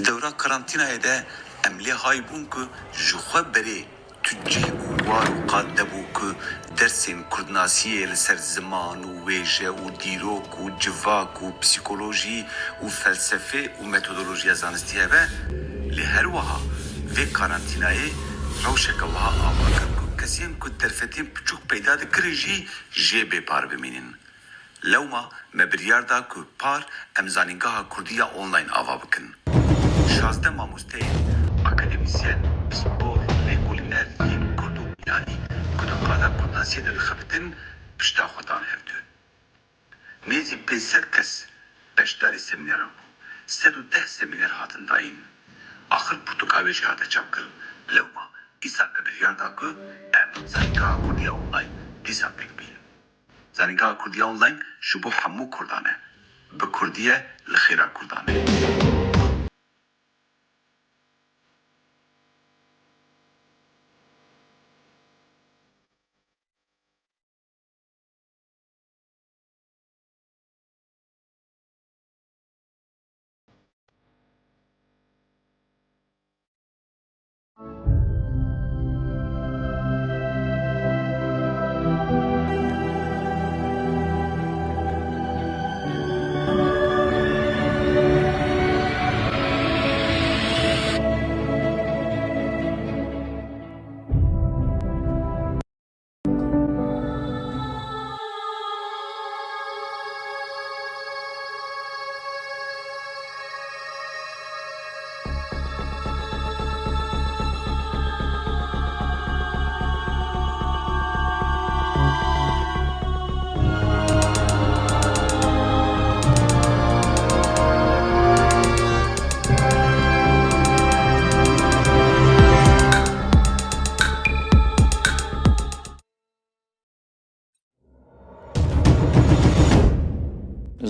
دورا karantinayê de em lê hay bûn ku ji xwe berê tu cih û war û qad debû ku dersên Kurdnasiyê li ser ziman û wêje û dîrok û civak û psîkolojî û felsefê û metodolojiya zanistî hebe, lê her wiha vê karantinayê rewşeke wiha ava kir ku kesên ku derfetên piçûk peyda dikirin jî jê bêpar bimînin. Lewma me biryar da ku par em zanîngeha Kurdî ya online ava bikin. 16 mamosteyên akademisyen, spor, lêkolîner yên Kurd û Mînanî ku di qada Kurdnasiyê de dixebitin, pişta xwe dan hevdû. Nêzî 500 kes beşdarî semîneran bû. 110 semîner hatin dayîn. Axir Portugalê jî hate çapkirin. Lewma îsa me biryar da ku em zanîngeha Kurdiya online dîsa pêk bînin. Zanîngeha Kurdiya online ji bo hemû Kurdan e. Bi Kurdî ye li xêra Kurdan e.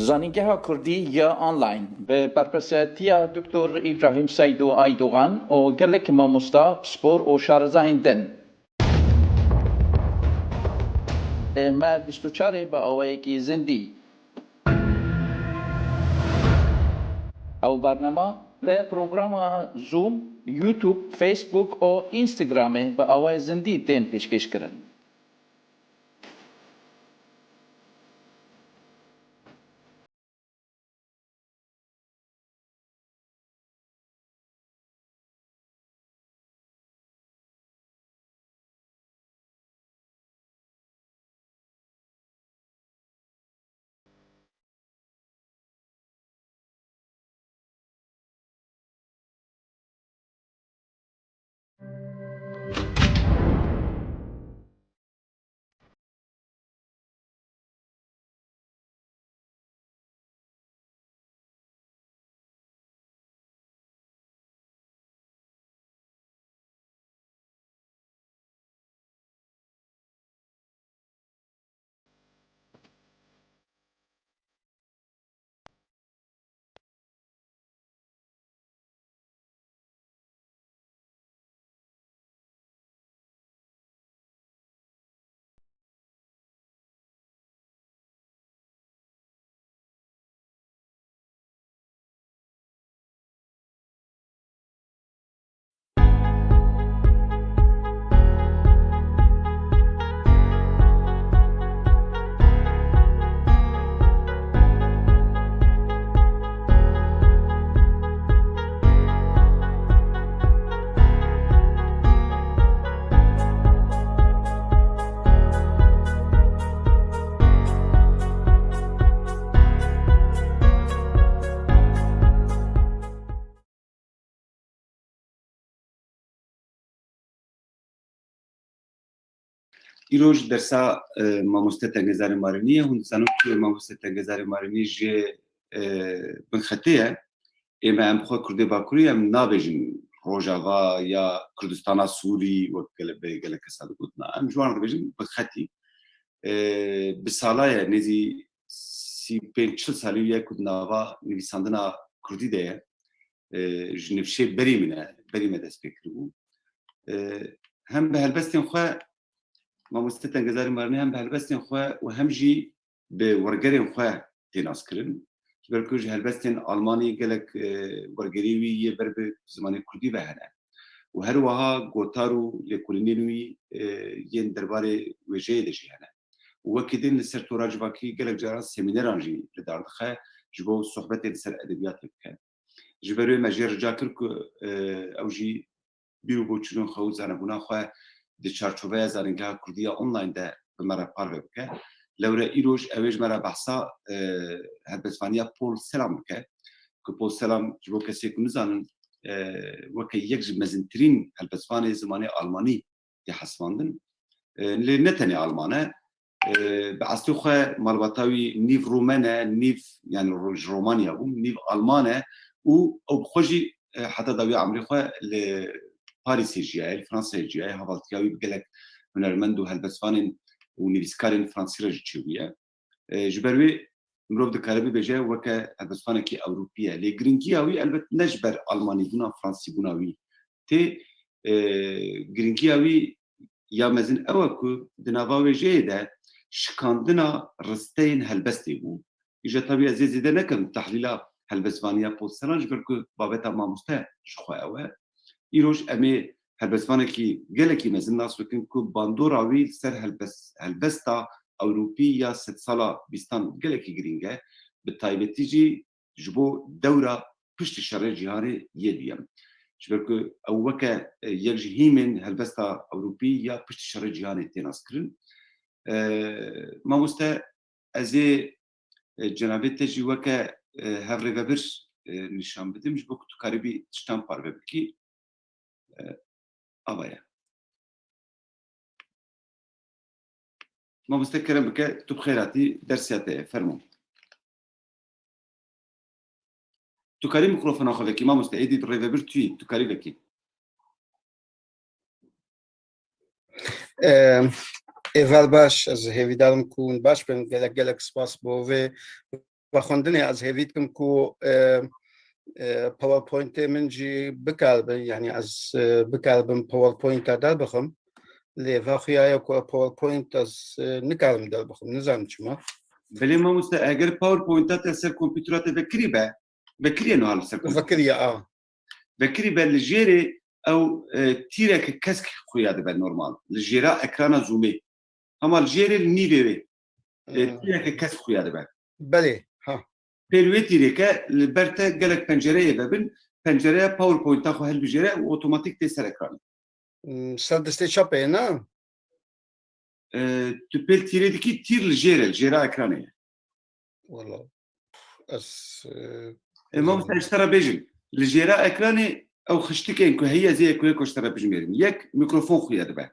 زانینگاه کردی یا آنلاین به برپرسیتی دکتر ابراهیم سیدو ایدوغان و گلک ماموستا سپور و شارزاهندن. ما 24 با اوایکی زندی. او برنامه به پروگرام زوم، یوتیوب، فیسبوک و اینستاگرام با اوای زندی تین پیشکش کردن. ایروج درسا ماموسته تنگزار مارنیه هون زنوب توی ماموسته تنگزار مارنی جه بنخطیه اما ام بخواه کرده باکوری ام نابجن روژاوا یا کردستانا سوری و گله کساد بودنا ام جوان رو بجن بخطی بسالای نزی 35 سالیه کدناوا نویساندنا کردی ده جنفشه بریمه دست بکرو هم به هلبستین خواه ماموسته تنگزاری مارنی هم به هلبستین خواه و هم جی به ورگرین خواه تیناس کرن جبر که هلبستن آلمانی گلک ورگریوی یه بر به زمان کردی و هنه و هر وها گوتارو لکولینیوی یه درباره وجه دشی هنه و کدین لسر توراج باکی گلک جاران سمینرانجی لداردخه جبو صحبت لسر ادبیات بکن جبروی مجیر رجا کرد که اوجی بیرو بوچنون خود زنبونا خواه دی چارچوبه زنگاه کردی آنلاین ده بمرا پار بکن لورا ایروش اویج مرا بحثا هلبسفانیا پول سلام بکن که پول سلام جبو کسی که نزانن وکی یک مزنترین هلبسفانی زمانی آلمانی دی حسواندن لنتنی آلمانه بعثتو خواه مالباتاوی نیف رومانه نیف یعنی رومانیا بوم نیف آلمانه او بخوجي حتى داوي عمري خواه لباريس جاي فرنسا جاي هافالتياوي بقلك هنرمندو هلبسفانين ونيفسكارين فرنسي رجي تشوية جبروي مروف دكاربي بجاي وكا هلبسفانة كي أوروبية لي جرينكياوي البت نجبر ألماني بونا فرنسي بوناوي تي جرينكياوي يا مزن أوكو دنافاوي جاي ده شكاندنا رستين هلبستي بو إجا طبيعي زي ده نكم تحليلا هلبسفانیا پوستران جبر که بابتا ما مسته شخواه اوه ایروش امی هلبسفانه کی گله کی مزن ناس بکن که باندوراوی سر هلبستا اوروپی یا 6 سالا بیستان گله کی گرینگه به تایبتی جی جبو دورا پشت شر جهانی یه دیم جبر که اوکه یک جهیمن هلبستا اوروپی یا پشت شر جهانی تیناس کرن ما مسته ازی جنابه تجی وکه هفره وبرش نشان بدیم جبو که تو کاریبی تشتان پار بکی آبایا ما مستكرم بك تو بخيراتي درسياتي فرمو تو كاري ميكروفون اخذك ما مستعيدي بالريفر توي تو كاري بكي اول باش از هیویدارم کون باش بن گلک سپاس بوه و خوندنی از هیویدکم کو باورپوینت من جی بکاربن یعنی از بکاربن باورپوینت دار بخم لی واقعی کو باورپوینت از نکارم دار بخم نزام چما بلی ما مست اگر باورپوینت سر کامپیوترات بکری بکری نو حال سر بکری بکری بالجيري او تيرك كسك خويا دابا نورمال الجيرا اكرانا زومي هما الجيري النيفي تيرك كسك خويا دابا بله ها بيروي تيرك البرتا قالك بنجريه بابن بنجريه باوربوينت تاخو هالبجيري اوتوماتيك تيسر اكران سردستي شابينا تبيل تيري ديكي تير الجيرا اكرانيه والله اس ما مستشترى بيجن الجيرا اكراني او خشتكين كو هي زي كو اشترى بجميرين ياك ميكروفون خويا دابا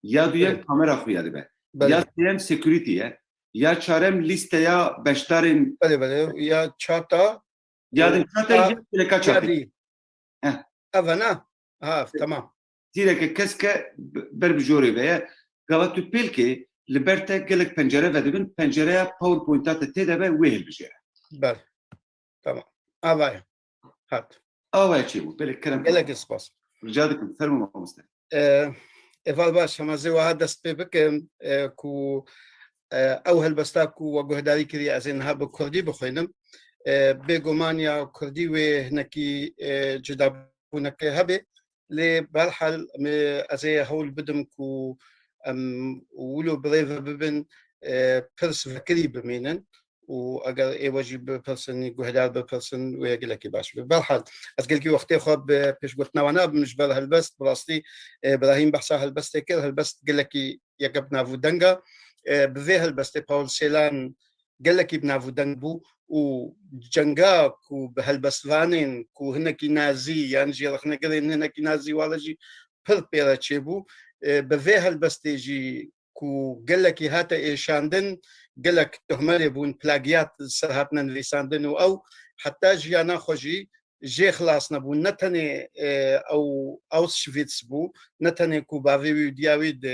يا دويا كاميرا خويا دابا يا سيم سيكوريتي يا تشارم ليست يا بشتارين بله يا تشاتا يا دي تشاتا لك تشاتي افنا ها تمام تيرك كسكه بربجوري بيا قالت بيلكي لبرتا قالك بنجره ودبن بنجره باوربوينتات تي دابا ويه البجيره بله تمام افاي هات اه شيء بالك كلام قالك سباس رجالكم سلموا ما مستني ايفال باش ما زي واحد دست بك كو او هالبستاكو وجهداري كري ازين هاب كردي بخوينم بيغومانيا كردي وهنكي جدابونك هبه لبالحال ازي هول بدم كو ولو بريف ببن بيرس فكري بمينن واگر ایواجی به پرسنی گهدار به پرسن و یکی لکی باش بالحال از گلی وقتی خواب پیش گفت نوانا بالنسبه له البست براستی ابراهیم بحث هالبست كل هالبست قال لك يقبنا فودنجا بذي هالبست باول سيلان قال لك ابن فودنجبو وجنجا كو بهالبست فانين كو هناك نازي يعني جي رخنا قال هناك نازي ولا جي بيرا تشيبو بذي هالبست يجي كو قال لك هاتا ايشاندن قال لك تهمل بون بلاغيات سرهاتنا لساندن او حتى جيانا خوجي جي خلاصنا بون نتني او شفيتس بو نتني كو بافي دياويد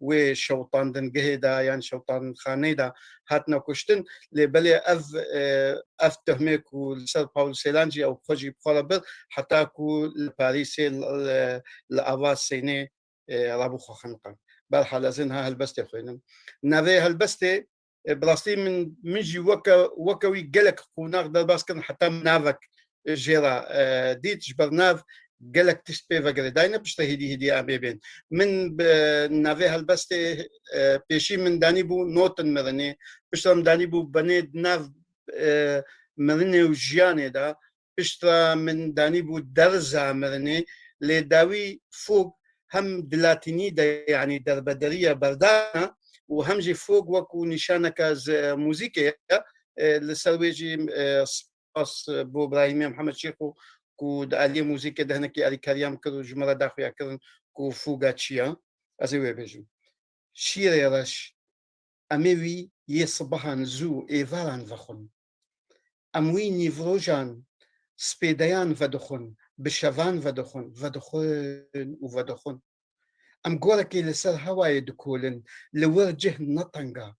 و شوطان دن قهيدا يعني شوطان خانيدا هاتنا كشتن لبلي اف تهميك لسال باول سيلانجي او خوجي بخلبر حتى كو باريسي الافاس سيني رابو خنقان بالحال ازنها هالبستي خوينم نافي هالبستي بلاستي من جي وكوي جلك قوناغ دلباس كان حتى منافك جيرا ديت جبرناف جلك تشبه وغرداينا بشتا هدي أبيبين من نافي هالبستي بيشي من دانيبو نوتن مرني بشتا من دانيبو بنيد ناف مرني وجياني دا بشتا من دانيبو درزا مرني لداوي فوق هم دلاتيني دا يعني دربدرية بردانا وهم جي فوق وكو نشانك از موزيكي لسرويجي سباس بو ابراهيمي محمد شيخو كو دالي موزيكي دهنكي علي كريم كرو جمرة داخو يكرن كو فوقا تشيا ازيوي بيجو شيري رش اميوي يصبحان زو ايفاران فخون اموي نيفروجان سبيديان فدخون بشافان فدخون وفدخون ام قولكي لسر هواي دكولن لورجه نطنقا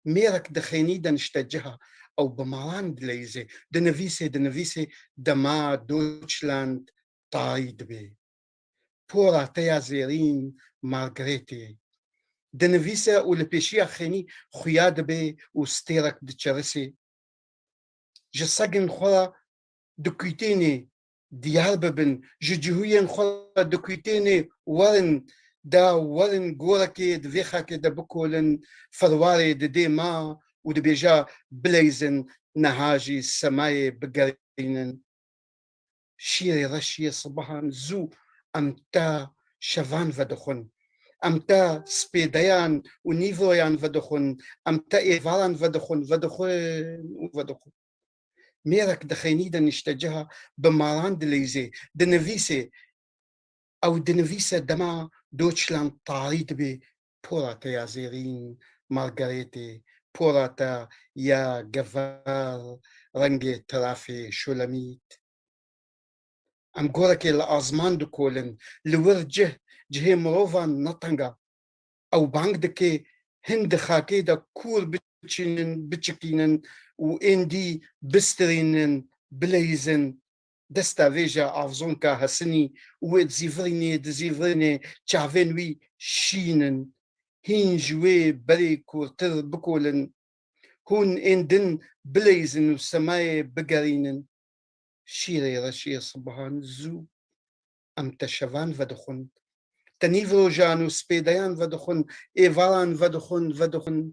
ميرك دخيني دنشتجها او بماران دليزي دنفيسي دما دوتشلاند طايد بي بورا تيا زيرين مارغريتي دنفيسي ولبيشيا خيني خياد بي وستيرك دتشرسي جساقن خورا دكويتيني ديار ببن ججهوين خورا دكويتيني ورن دا ورن غوركي دفيخاكي دا بكولن فرواري دي ما ودبيجا بليزن نهاجي السماي بقرينن شيري رشي صباحا زو امتا شفان فدخن امتا سبيديان ونيفويان فدخن امتا ايفاران فدخن ميرك دخيني دا نشتجها بماران دليزي دنفيسي او دنفيسي دما دوتشلاند طاريد بي بوراتا يا زيرين مارغريتي بوراتا يا جفار رنجي ترافي شولميت ام غوركي الازمان دكولن لورجه جهي مروفان نطنغا او بانك دكي هند خاكي دا كور بتشكينن واندي بسترينن بليزن دستا فيجا افزونكا هسني دزيفريني تشافينوي شينن هين جوي بري كورتر بكولن هون اندن بليزن وسماي بقرينن شيري رشي صبحان زو ام تشفان فدخن تنيفرو جانو سبيديان فدخن ايفاران فدخن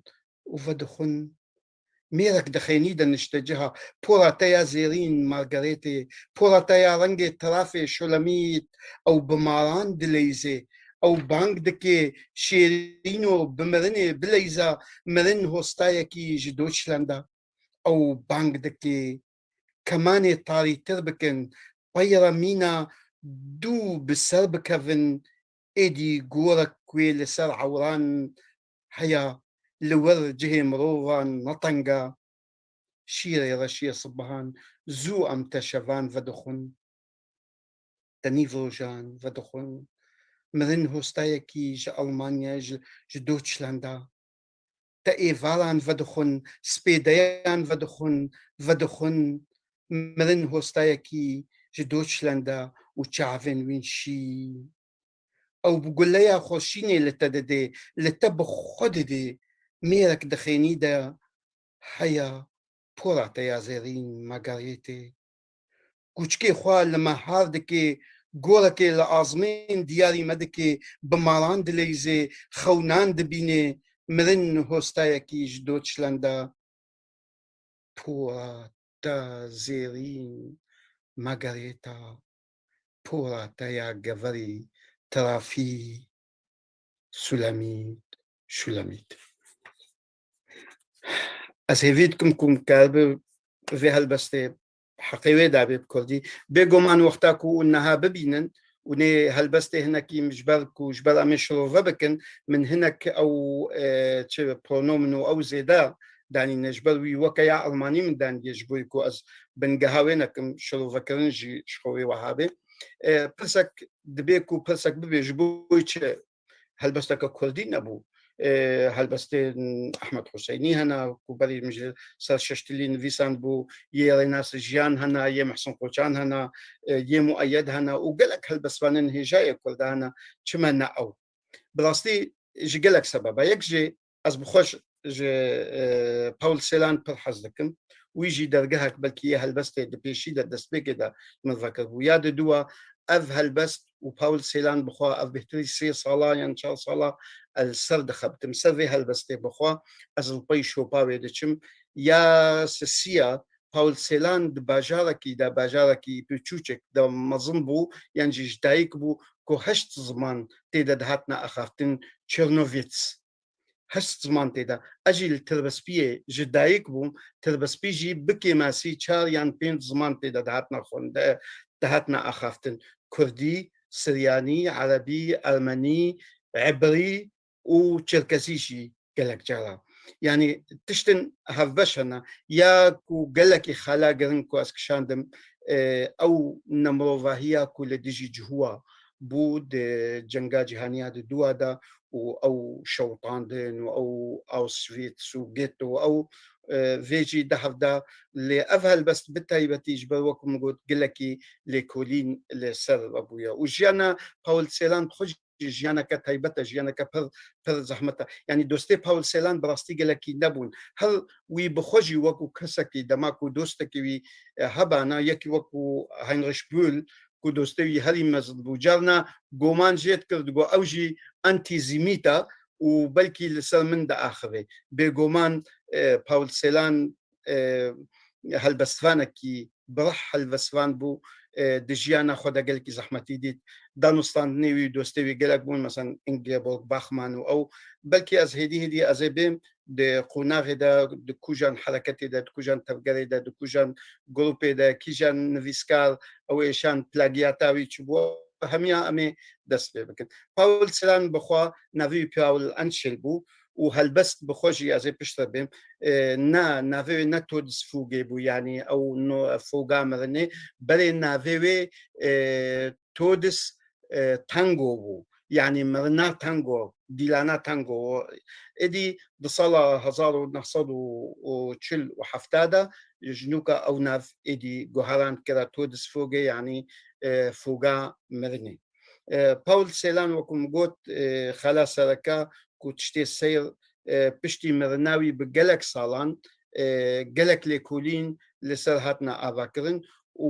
ميرك دخيني دا نشتجها بورا تيا زيرين مارغريتي بورا تيا رنجي ترافي شولميت او بماران دليزي او بانك دكي شيرينو بمرني بليزا مرن هوستايكي جدوتشلاندا او بانك دكي كماني طاري تربكن بيرا مينا دو بسربكفن ايدي غورك كوي لسر عوران حيا لور جهي مروفان نطنقا شيري رشي صبهان زو ام تشفان فدخن تنيفروجان فدخن مرن هوستايكي جا ألمانيا جا دوتشلاندا تا ايفالان فدخن سبيديان فدخن مرن هوستايكي جا دوتشلاندا وتشافن وين شي او بقول ليا خوشيني لتددي لتبخددي ميرك دخيني دا حيا بورا تيا زيرين مارغريتي كوشكي خوال لما هاردكي غوركي لازمين دياري مدكي بماران دليزي خونان دبيني مرن هوستايكي جدوتشلاندا بورا تا زيرين مارغريتا بورا تيا جفري ترافي شولميت أسهيفيتكم كم كارب في هالبستي حقيقي دابي بكردي بيقوم عن وقتاكو انها ببينن وني هالبستي هناك مجبركو جبر امشرو فبكن من هناك او برونومنو او زيدا داني نجبروي وكيا الماني من دان يجبويكو از بنقهاوينكم شرو فكرنجي شخوي وهابي برسك دبيكو برسك بيجبويتش هالبستك كردي نبو هالبستي احمد حسيني هنا كوبري مجل سر ششتلين فيسان بو يا ناس جيان هنا يا محسن قوشان هنا يا مؤيد هنا وقالك هالبسوانن هجايه كل هنا تمنى او بلاستي جي قالك سبب يكجي از بخوش باول سيلان پر حەز دەکەم ویژی دەرگەهێک بەلکی هەلبەستێ دەپێشی دەستپێکێدا مەڤەکە بوو یادە دووە ئەڤ هەلبەست و پاول سێلان بخوا ئەڤ بهتری 3 ساڵا یان 4 ساڵا سەر دەخەبتم سەرێ هەلبەستێ بخوا ئەزڵپەی شۆپاوێ دەچم یا سسیە پاول سێلان باژارێکیدا باژارێکی پچووچێک مەزم بوو یانجیش دایک بوو کۆ 8 زمان تێدە دەهاتنە ئەخافتن چێرنۆڤیتس 8 زمان تێدا ئەژی تربەسپیە ji dayîk bûm tirbespî jî bikê masî 4 yan 5 ziman têde dihatine xwendin dihatine axaftin Kurdî, Siryanî, Erebî, Ermenî, Ebrî û Çerkesî jî gelek cara. Yani tiştin hevbeş hene ya ku gelekî xela girin ku ez kişandim ew nemrovahiya ku li dijî cihûwa bû di cenga cîhaniya di dûa da û ew şewtandin û ew Auschwitz û Ghetto ew vê jî dihevda lê ev helbest bi taybetî ji ber weku min got gelekî lêkolîn li ser bûye û jiyana Paul Celan xwe jî jiyaneke taybet e jiyaneke pir zehmet e yanî dostê Paul Celan bi rastî gelekî nebûn her wî bi xwe jî weku kesekî dema ku dostekî wî hebana yekî weku Heinrich Böll ku dostê wî herî mezin bû carna goman jê dikir digot ew jî antîzîmît e û belkî li ser min diaxivê bêgoman Paul Celan helbestvanekî birih helbestvan bû di jiyana xwe de gelekî zehmetî dît danûstandinê wî dostê wî gelek bûn mesela Ingeborg Bachmann û ew belkî ez hêdî hêdî ez ê bêm di qûnaxê de di kujan hereketê de di kujan tevgerê de di kujan grupê de kîjan nivîskar ew êşan plagiyata wî çûbû hemiya em ê dest pê bikin Paul Celan bixwe navê wî Paul Anschel bû û helbest bi xwe jî ez ê piştre bêm na navê wê ne Todesfûgê bû yanî ew foga mirinê berê navê wê Todes Tango bû yanî mirina tango dîlana tango êdî di sala 1940 da ji nûka ew nav êdî guherand kira Todesfûgê yanî foga mirinê Paul Celan weku min got xela sereka ku tiştê seyr piştî mirina wî bi gelek salan gelek lêkolîn li ser hatine avakirin û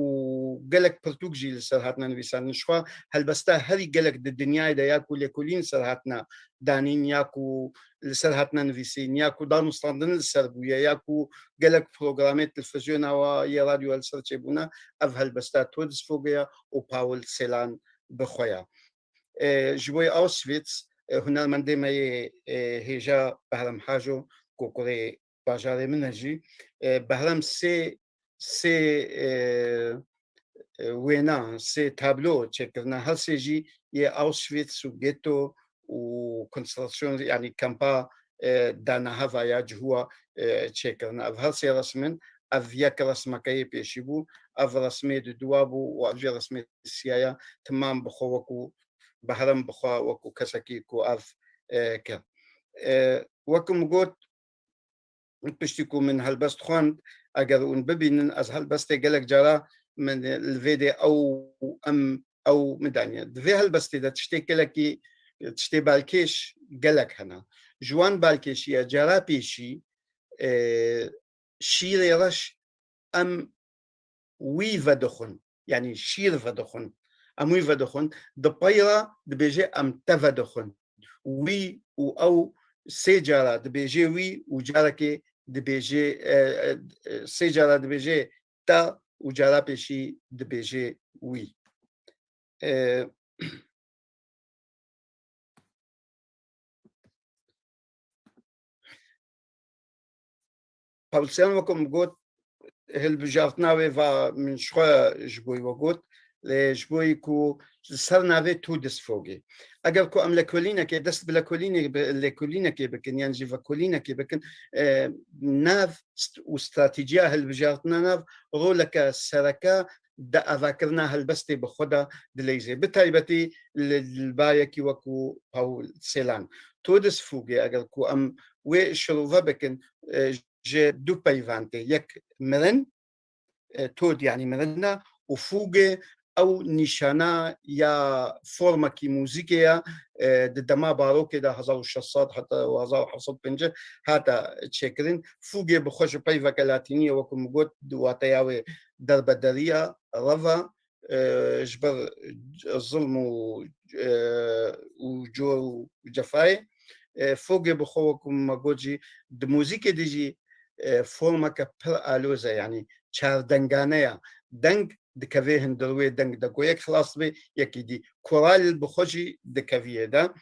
gelek pirtûk jî li ser hatine nivîsandin ji xwe helbesta herî gelek di dinyayê de ya ku lêkolîn ser hatine danîn ya ku li ser hatine nivîsîn ya ku danûstandin li ser bûye ya ku gelek programê televîzyona wa yê radyoya li ser çêbûne ev helbesta Todesfûgê ye û Paul Celan bi xwe ye ji bo Auschwitz hunermendê me yê hêja Behrem Hajo kokurê bajarê min e jî Behrem sê wêna sê tablo çêkirine her sê jî yê Auschwitz û Ghetto û konsentrasyon yanî kampa danaheva ya cihûwa çêkirine ev her sê resmin ev yek resmeke yê pêşî bû ev resmê di duwa bû û ev jê resmê siyaya timam bi xwe weku Behrem bi xwe weku kesekî ku ev kir weku min got piştî ku min helbest xwend eger hûn bibînin ez helbestê gelek cara min li vê de ew midaniye di vê helbestê de tiştê gelekî tiştê balkêş gelek hene ji wan balkêşiya cara pêşî şîrê reş em wî vedixwin yanî şîr vedixwin em wî vedixwin di peyra dibêje em te vedixwin wî û ew sê cara dibêje wî û carekê dibêje sê cara dibêje te û cara pêşî dibêje wî Paul Celan weku min got hilbijartina wê va min ji xwe ji bo we got lê ji bo ku ser navê Todesfûgê eger ku em lêkolînekê dest bi lêkolînekê bikin yan jî vekolînekê bikin nav û stratîjiya hilbijartina nav roleke sereke di avakirina helbestê bi xwe de dileyzê bi taybetî li bayekî weku Paul Celan Todesfûgê eger ku em wê şirove bikin ji du peyvandê yek mirin tod yanî mirina û fûgê او نشانه یا فرمکی موزیکیه دما باروکه ده 1600 حتی 1750 هاتا تشكرين فوقي بخش بيفا لاتينيه وكم قلت دواتياوي دربدريه رفا جبر الظلم وجو وجفاي فوقي بخوكم ماجوجي الموسيقى ديجي فورما كبر الوزا يعني شار دنگانيا دنگ دكافيهن دروي دنگ دكويك خلاص بي يكي دي كورال بخوجي دكافيه ده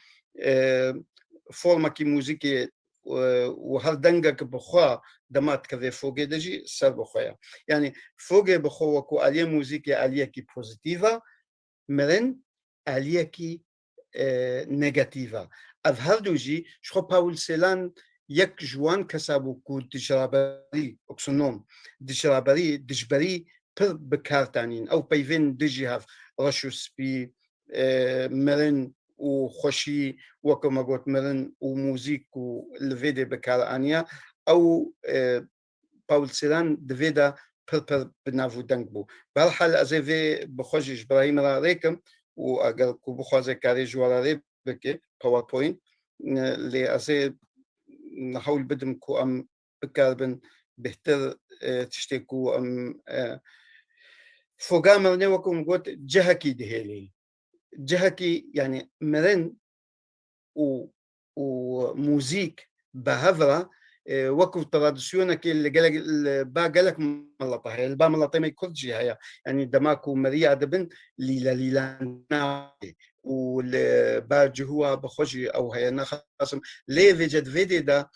فورما كي موسيقى وهر دنگك بخوا دمات كافي فوقي دجي سر بخويا يعني فوقي بخوا كو عليه موسيقى عليه كي بوزيتيفا مرن عليه كي نيجاتيفا أظهر دوجي شخو باول سيلان يك جوان كسابو كو دجرابري أكسونوم دجرابري دجبري بر بكارتانين أو بيفين دجي هاف رشوس بي مرن وخوشي وكما قلت مرن وموزيك والفيدي بكارانيا أو باول سيلان دفيدا بر بنافو دنگبو بالحال أزيفي بخوجي جبراهيم راريكم وأقل كو بخوزي كاري جوارا ريبكي باوربوينت اللي أزي نحاول بدم كو أم بكاربن بهتر تشتكو أم فوقا مرني وكم قلت جهكي دهيلي جهكي يعني مرن وموزيك بهفرة وكو ترادسيونك اللي قالك ملطة هي البا ملطة ما يكون جهة يعني دماكو مريا دبن ليلا والبا جهوا بخوجي او هي نخاسم ليه فيجد فيدي دا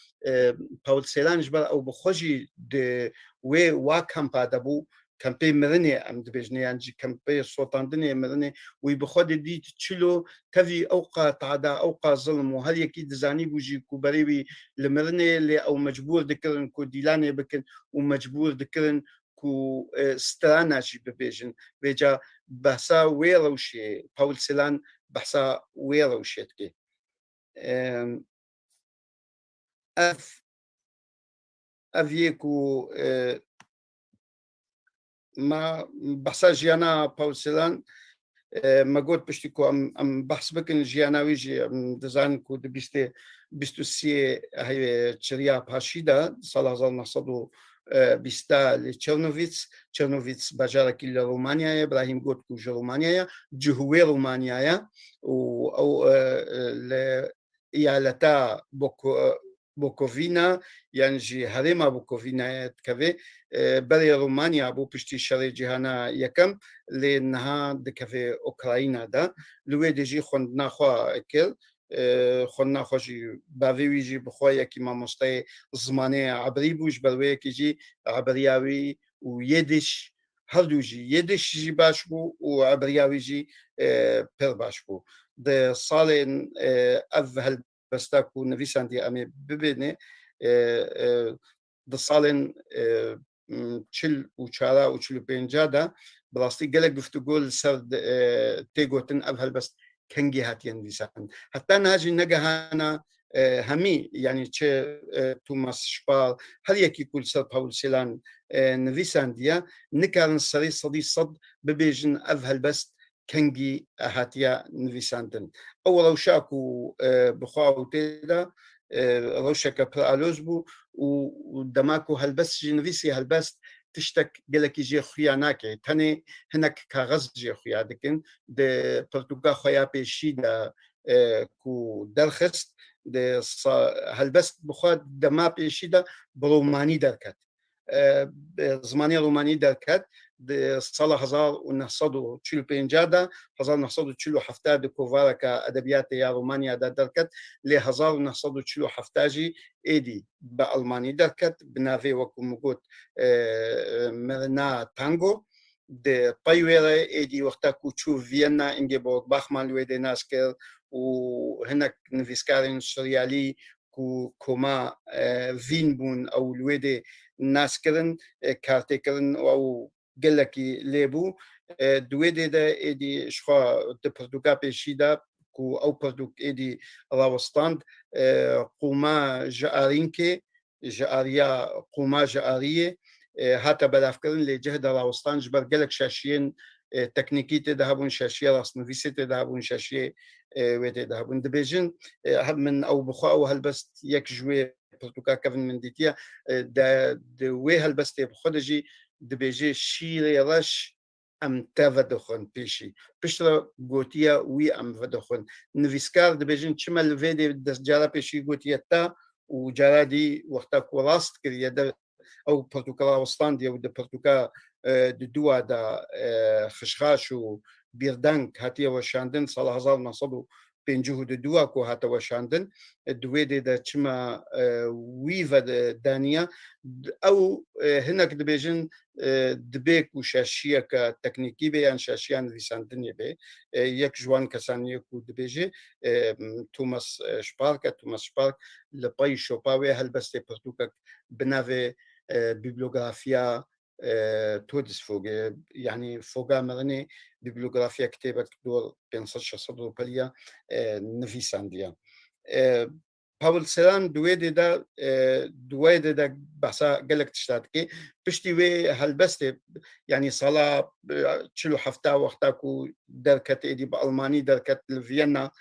باول سيلان جبر او بخوجي دي وي واكامبا دابو كامبي مرني ام دبجني انجي كامبي صوتان دنيا مرني ويبخد دي تشلو كفي اوقا تعدا اوقا ظلم وهل يكيد زاني بوجي كوبريبي لمرني اللي او مجبور ذكرن كو ديلاني بكن ومجبور ذكرن كو سترانا شي ببيجن بيجا بحثا ويروشي باول سيلان بحثا ويروشي تكي افيكو ما بحثا جيانا باول سيلان ما قلت بشتكو ام بحث بكن جياناويجي دزان كو دبيستي بيستوسي هي تشريا باشيدا صلاح زال نصدو بيستا لتشيرنوفيتس باجارة كيلا رومانيا إبراهيم قلت كو رومانيا جهوي رومانيا او إيالتا بوكوفينا يعني جي هريما بوكوفينا تكفي بري رومانيا بو بشتي شري جهانا يكم لأنها دكفي أوكرانيا دا لوي ديجي خندنا خوا أكل خندنا خوشي باويجي بخوايا كيما مستي زماني عبري بوش بروي كيجي عبرياوي ويدش هردوجي يدش جي باشبو وعبرياوي جي بير باشبو ده صالين أفهل بستاكو نفيسان دي أمي ببيني ده صالين تشل وشارا وتشلو بينجادا بلاستي قالك بفتقول سرد تيغوتن أفهل بس كنجي هاتين ديسان حتى ناجي نجاهنا همي يعني تشي توماس شبال هل يكي كل سر باول سيلان نفيسان ديا نكارن سري صدي صد ببيجن أفهل بس كنجي هاتيا نفيساندن أو روشاكو بخاو تيدا روشاكا برالوزبو ودماكو هلبس جنفيسي هلبس تشتك قالك يجي خياناكي تاني هناك كغز جي خيا دكن د برتقال خيا بيشيدا كو درخست د هلبس بخاد دما بيشيدا بروماني دركت زماني روماني دركت صلاح هزار ونحصدوا تشيلو بينجادا هزار نحصدوا تشيلو حفتاد كوفارا كأدبيات يا رومانيا دا دركت لي هزار نحصدوا تشيلو حفتاجي ايدي بألماني دركت بنافي وكو مقوت مرنا تانغو د بايويرا ايدي وقتا كو تشوف فيينا انجيبورغ باخمان لويدي ناسكر وهناك نفيسكارين سوريالي كو كوما فينبون او لويدي ناسكرن كارتيكرن او قال لك ليبو دويدي دا ايدي شخوا تبردوكا بيشيدا كو او بردوك ايدي راوستاند قوما جارينكي جاريا قوما جاريه هاتا بلافكرن اللي جهد راوستان جبر قال لك شاشين تکنیکی تدهبون شاشیه راست نویسی تدهبون شاشیه و تدهبون دبیجن من او بخوا او هلبست یک جوی پرتوکا کفن من دیتیا دوی هلبست بخودجی دبیجه شیر رش ام تفدخن پیشی پشتر گوتیا وی ام فدخن نویسکار دبیجن چما الفيدي دست جارا پیشی گوتیا تا و جارا دی وقتا کوراست کریه او پرتوکا وستان دی او د پرتوکا دوا دا خشخاش و بیردنگ هاتی وشاندن سال 1950 دوا کو هاتا وشاندن دوی دا چما ویفا دانیا او هناك دبيجن دبيك وشاشيه كتكنيكي بي ان شاشيان نویساندنی بي يك جوان كسانيه كو دبيجي توماس شبارك لباي شوباوي هلبستي برتوكا بنافي بيبلوغرافيا تودس فوق يعني فوقا مرني بيبلوغرافيا كتابة دور بين صدر بليا نفيسانديا باول سلام دويدي دا بحثا قالك تشتاتكي بشتي وي هلبستي يعني صلاة تشلو حفتا وقتاكو دركت ايدي بألماني دركت لفيينا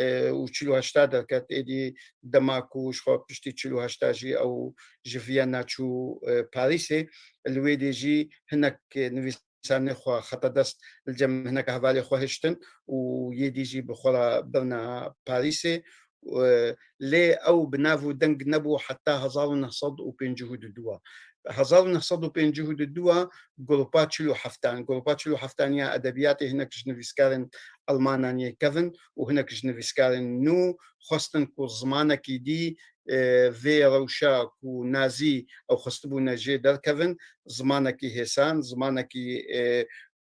وتشلو هاشتا دركت ايدي دماكو شخو بشتي تشلو هاشتا جي او جفيينا تشو باريسي الويدي جي هناك نفيساني خوا خطا دست الجم هناك هفالي خوا هشتن ويدي جي بخورا برنا باريسي ليه او بنافو دنگ نبو حتى 1952 1952 جروبات شلو حفتان يا ادبياتي هناك جنفيسكارن المانانيا كفن وهناك جنفيسكارن نو خستن كو زمانك دي في روشا كو نازي او خستبو ناجي در كفن زمانك هيسان زمانك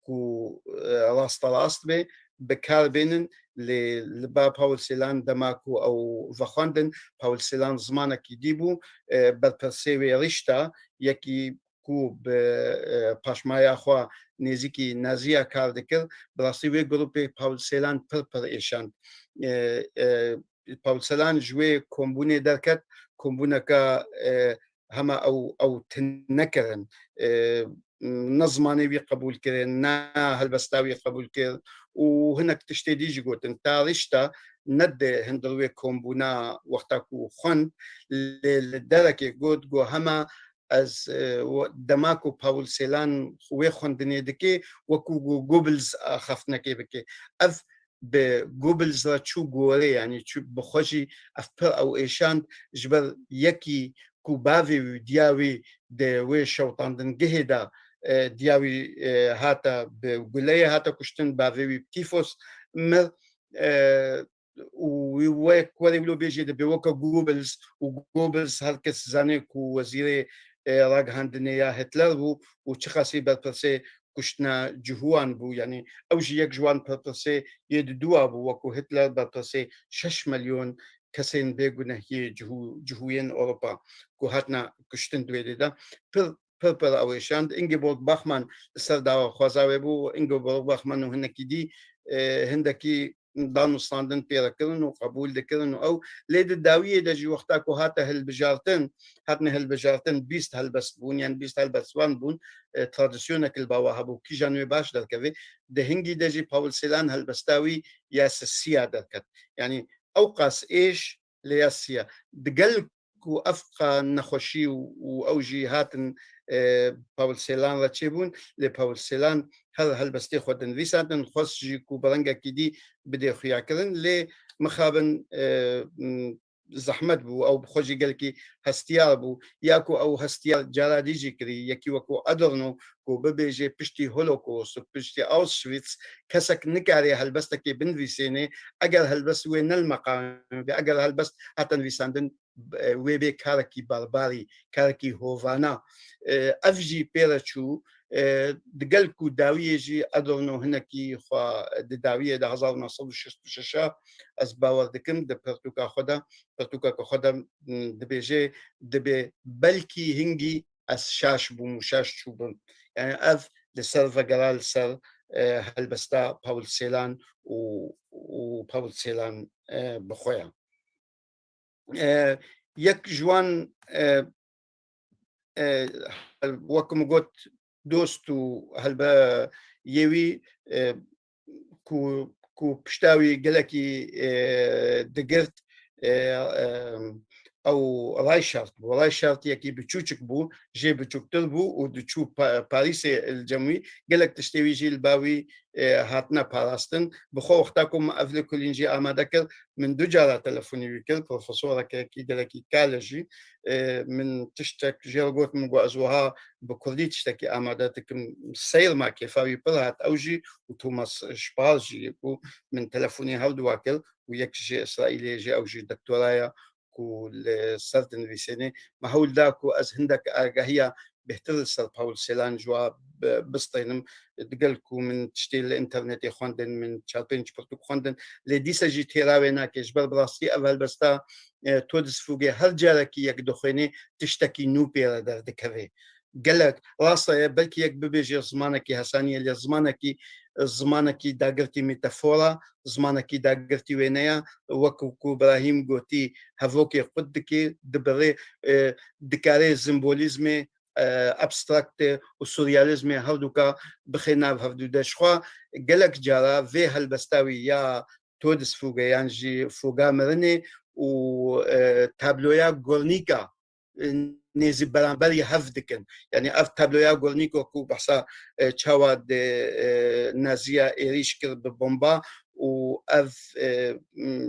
كو راست بي بكار بينن لبا باول سيلان دماكو او فخواندن باول سيلان زمانك يديبو بالبرسيوي رشتا يكي كو باشمايا خوا نزيكي نازيا كار دكر براسيوي جروبي باول سيلان پر ايشان باول سيلان جوي كومبوني دركت كومبونا كا هما او تنكرن نظماني بي قبول كرن نا هالبستاوي قبول كرن وهناك تشتي ديجي قلت انت رشتا ند هندلوي كومبونا وقتاكو خن للدركة قلت جو هما از دماكو باول سيلان خوي خندني دكي وكو جوبلز خفتنا كيفكي اف بجوبلز را تشو جوري يعني تشو بخوشي افبر او ايشان جبر يكي كوبافي ودياوي دي وي شوطاندن جهدا دياوي هاتا بقولية هاتا كشتن بافي بتيفوس مر وويك ولي بلو بيجي دي بيوكا جوبلز وجوبلز هالكس زانيك ووزيري راق هاندنيا هتلر بو وشخاصي بالبرسي كشتنا جهوان بو يعني اوجي يك جوان بالبرسي يددوا بو وكو هتلر بالبرسي 6 مليون كسين بيقولنا هي جهوين أوروبا كوهاتنا كشتن دويدي دا بيربل أويشاند إنجبورغ باخمان سرداو خوازاوي بو إنجبورغ باخمان وهنكي دي هندكي دانو ستاندن بيرا كرن وقبول دكرن أو ليد الداوية دجي وقتا كوهاتا هالبجارتن هاتنا هالبجارتن بيست هالبس بون يعني بيست هالبس وان بون تراديسيونك الباوا هبو كي جانوي باش دركفي ده هنجي دجي باول سيلان هالبستاوي ياس السيا دركت يعني أوقاس إيش لياسيا دقلكو أفقا نخوشي وأوجي هاتن باول سيلان راتشيبون لباول سيلان هل بستي خودن فيساتن خوش جيكو برنجا كيدي بدي خياكرن لي مخابن زحمت بو او بخوجي قالكي هستيار بو ياكو او هستيار جارا ديجي كري يكي وكو ادرنو كو ببيجي بشتي هولوكوست بشتي اوشفيتس كسك نكاري هلبستكي بنفيسيني اجل هلبس وين المقام اجل هلبس هاتن فيساندن ويبي كاركي بارباري كاركي هوفانا افجي بيراتشو دقلكو داوية جي أدرنو هناكي خوا داوية دا 1966 از باور دكم دا برتوكا خدا دبيجي دبي بلكي هنجي از شاش بو مشاش شوبن يعني اف لسر فقرال سر هلبستا باول سيلان و باول سيلان بخويا يك جوان وكم قلت دوست و هەلبە یێوی کو پشتاوی گەلێکی دەگرت ئەو ڕای شارت بوو ڕای شارتیەکی بچووچک بوو ژێ بچووکتر بوو و دچوو پاریسێ جەمووی گەلک تشتێویژی باوی هاتنە پاراستن بخۆ وەختاکم ئەف لە کولینجی ئامادە کرد من دوو جارە تەلەفۆنی کرد پرۆفسۆرەکەیەکی گەلێکی کالەژی من تشتێک ژێر گوتم بۆ ئەزوها بە کوردی تشتێکی ئامادە دکم سەیرما کێفاوی پڕ هات ئەوژی و تومەس شپاژی و من تەلەفۆنی هەڵدوا کرد و یەکژێ ئیسرائیلێژێ ئەوژی دکتۆرایە و لسر تنویسینی ما هول داكو از هندك آگاهية بهتر سر باول سيلان جوا بستينم دقلكو من تشتي الانترنت خواندن من چالبينج پرتوك خواندن لديسا جي تيراوينا كجبر براسي اول بستا تودس فوقي هر جاركي يك دخويني تشتكي نو بيرا در دكوي قالك راسا بلكي يك ببيجي زمانكي هسانية اللي زمانكي داگرتي ميتافورا زمانكي داگرتي وينيا وكو ابراهيم قوتي هفوكي قدكي دبري دكاري زمبوليزمي ابستراكت وسورياليزمي هردوكا بخينا بهردو دشخوا قالك جارا في هالبستاوي يا تودس فوقا يانجي فوقا مرني و تابلويا غورنيكا نيزي برانبري هفدكن يعني اف تابلويا غورنيكو كو بحصا تشاواد نازيا ايريش كر ببومبا و اف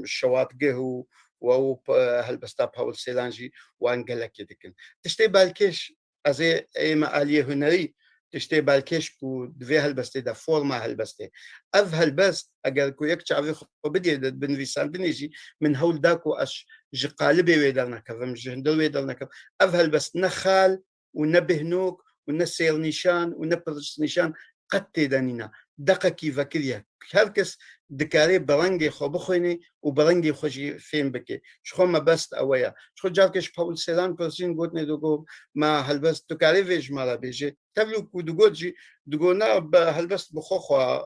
شواتقه و هالبستا باول سيلانجي وانجلك يدكن تشتي بالكيش ازي ايما اليه هنري تشتي بالكيش كو دوي هالبستي دا فورما هالبستي اف هالبست اگر كو يك تعرف بدي بنفيسان بنيجي من هول داكو اش جقالبي ويدرنا كفم جهندل ويدرنا كف اف هالبست نخال ونبهنوك ونسير نيشان ونبرس نيشان قد تدانينا دقكي فكريا هركس دكاري برنجي خو بخويني وبرنجي خوشي فين بكي شخو ما بست اويا شخو جاركش باول سيلان برسين قوتني دوغو ما هالبست دكاري فيج مالا بيجي تبلو كو دوغوجي دوغونا هالبست بخوخوا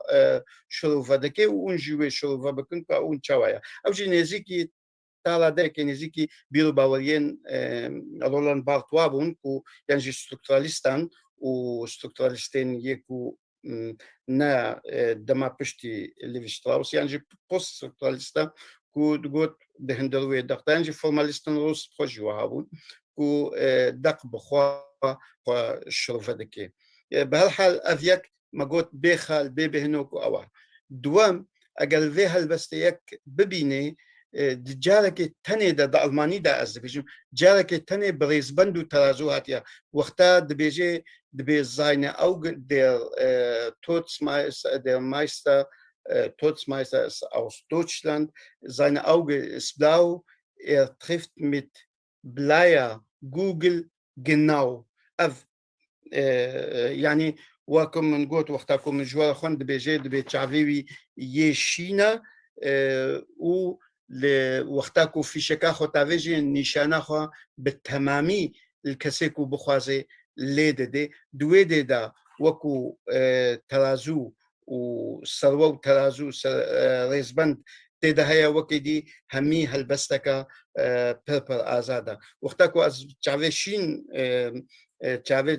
شروفا دكي ونجيوي شروفا بكن كا ونشاوايا او جي نزيكي تالا ديكي نزيكي بيرو باوريين رولان بارتوابون كو ينجي ستركتراليستان و ستركتراليستين يكو na dama pishti Levi Strauss يعني post-structuralista كو دقوت بهندلوية دقتان جي فورماليستان روس بخوجوا هابون كو دق بخوا الشرفة دكي بهالحال أفيك ما قوت بيخال بيبهنوكو أوا دوام أقل فيها البستيك ببيني جارك تاني دا ألماني دا أزدبيجم جارك تاني بريزبندو ترازوهاتيا وقتا دبيجي دبي زاينه أوج der Todesmeister der Meister Todesmeister aus Deutschland seine Auge ist blau trifft mit Bleier Google genau يعني وكم من قوت وقتكم من جوار خون دبيجي دبي تعريوي يشينا و وقتكم في شكاخو تاويجي نشانه بالتمامي الكسيكو بخوازي ليدة دوي دا وكو ترازو وسروا ترازو ريزبند تيدا هيا وكيدي همي هالبستكا بيربر آزادا وقتاكو از تعريشين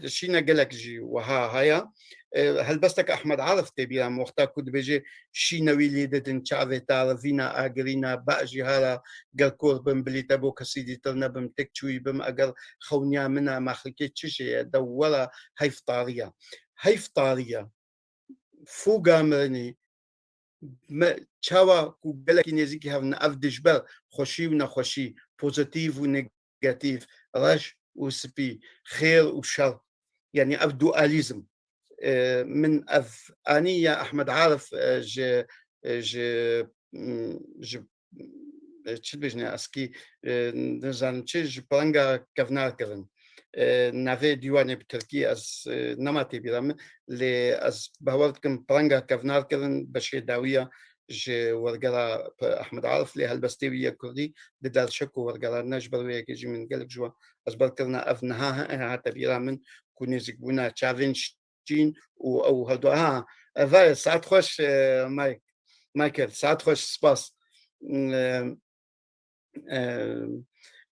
شينا قالك جي وها هيا هالبستك أحمد عارف تبيرا وقتاكو دبيجي شينا ويليدتن تعري تعرفينا آقرينا باجي هالا قركور بم بلي تبو كسيدي ترنا بم تكتشوي بم أقر خونيا منا ما خلقيت شيء دورا هيفطارية فوقا مرني تشاوا كو قالك نزيكي هفنا أفدجبر خوشي ونخوشي بوزيتيف ونيجاتيف رش وسبي خير وشر يعني أفدواليزم من أني يا أحمد عارف تشبجني أسكي نزان تشج برانجا كفنار كرن نافي ديواني بتركيا أز نماتي بيرام لي أز بهورتكم برانجا كفنار كرن بشي داوية ج ورقلا أحمد عارف لي هالبستيوية كردي بدال شكو ورقلا نجبر ويا كيجي من قلق جوا أزبر كرنا أفنها هاتا بيرامن كوني زقبونا تشافينش جين او هدوها فاي ساعات خوش مايكل ساعات خوش سباس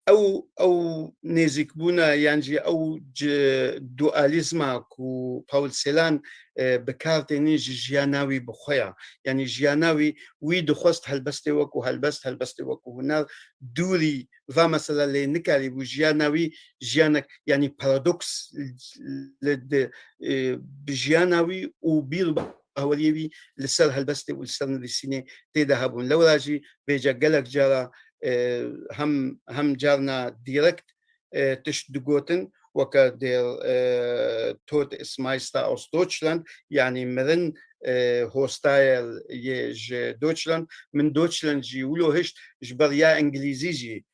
او نزیک بوونا یانجی ئەو دوئالیزما و پاول سێلان بەکارتێنێ ژیانناوی بخۆیە ینی ژیانناوی وی دخواست هەلبەستێ وەکو هەلبەستێ وەکو هوەر دووری ڤ مەسەلە لێ نکاری بوو ژیانناوی ژیانێک ینی پارادۆکس ژیانناوی و بیر هەوەریەوی لەسەر هەلبەستێ و لەسەر نووسینێ تێدا هەبوون لەو ڕاژی بێجە گەلک جارە هم جارنا ديركت تش دقوتن وكا دير توت اسمايستا aus Deutschland يعني مرن هوستايل يج دوتشلاند من دوتشلاند جي ولو هشت جبر يا انجليزي جي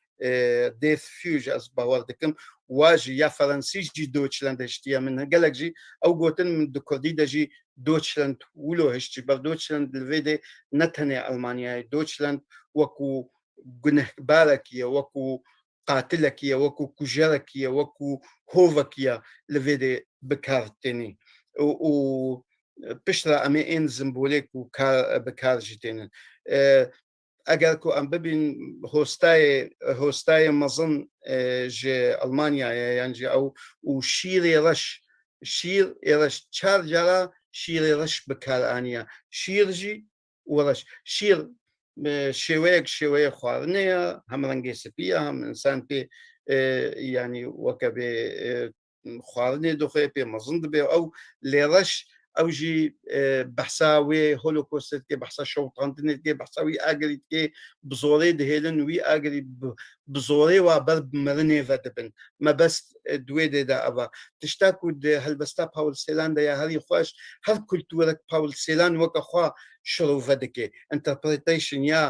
ديث فيوج از باوردكم واجي يا فرنسي جي دوتشلاند هشتيا من قالك جي او قوتن من دكرديدا جي دوتشلاند ولو هشت جبر دوتشلاند الفيدي نتني المانيا دوتشلاند وكو گونهبارەکیە وەکو قاتلەکیە وەکو کوژەرەکیە وەکو هۆڤەکیە لەوێدێ بکارتێنی و پشترا ئەمێ ئێن زمبولێک و بەکارژی تێنن ئەگەر کو ئەم ببین هۆستایە مەزن ژێ ئەڵمانیایە یانجی ئەو و شیرێ ڕەش شیر ئێرەش چار جارە شیرێ ڕەش بەکارانیە شیرژی وەڕەش شیر شێوەیە خواردنەیە هەم ڕەنگەی سپیە هەم ئینسان پێ ینی وەکە بێ خواردنێ دخۆێ پێ مەزن دەبێ ئەو لێڕەش ئەوژی بەحسا وێ هۆلۆکۆستێت کێ بەحسا شەوتاندنێت کێ بەحساوی ئاگریت کێ بزۆرەی دەهێلن وی ئاگری بزۆرەی وا بەر مەرنێڤە دەبن مەبەست دوێ دێدا ئەوە تشتاک و هەلبەستا پاول سێلان دەیە هەری خۆش هەر کولتورەک پاول سێلان وەکە خوا شڕوڤە دەکێ ئینتەرپرێتەیشن یا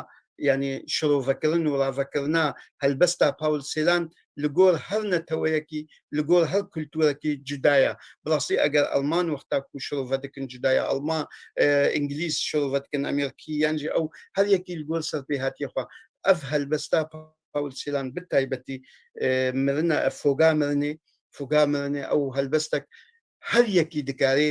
ینی شڕوڤەکردن و ڕاڤەکردنا هەلبەستا پاول سێلان لەگۆر هەر نەتەوەیەکی لەگۆر هەر کولتورەکی جودایە بڕاستی ئەگەر ئەڵمان وەختا و شڕوڤە دەکەن جودایە ئەڵمان ئینگلیز شڕوڤە دەکەن ئەمریکی یانجی ئەو هەر یەکی لەگۆر سەر پێ هاتیەخوا ئەف هەلبەستا پاول سێلان بتایبەتی مرنە فۆگا مرنێ ئەو هەلبەستێک هەر یەکی دکارێ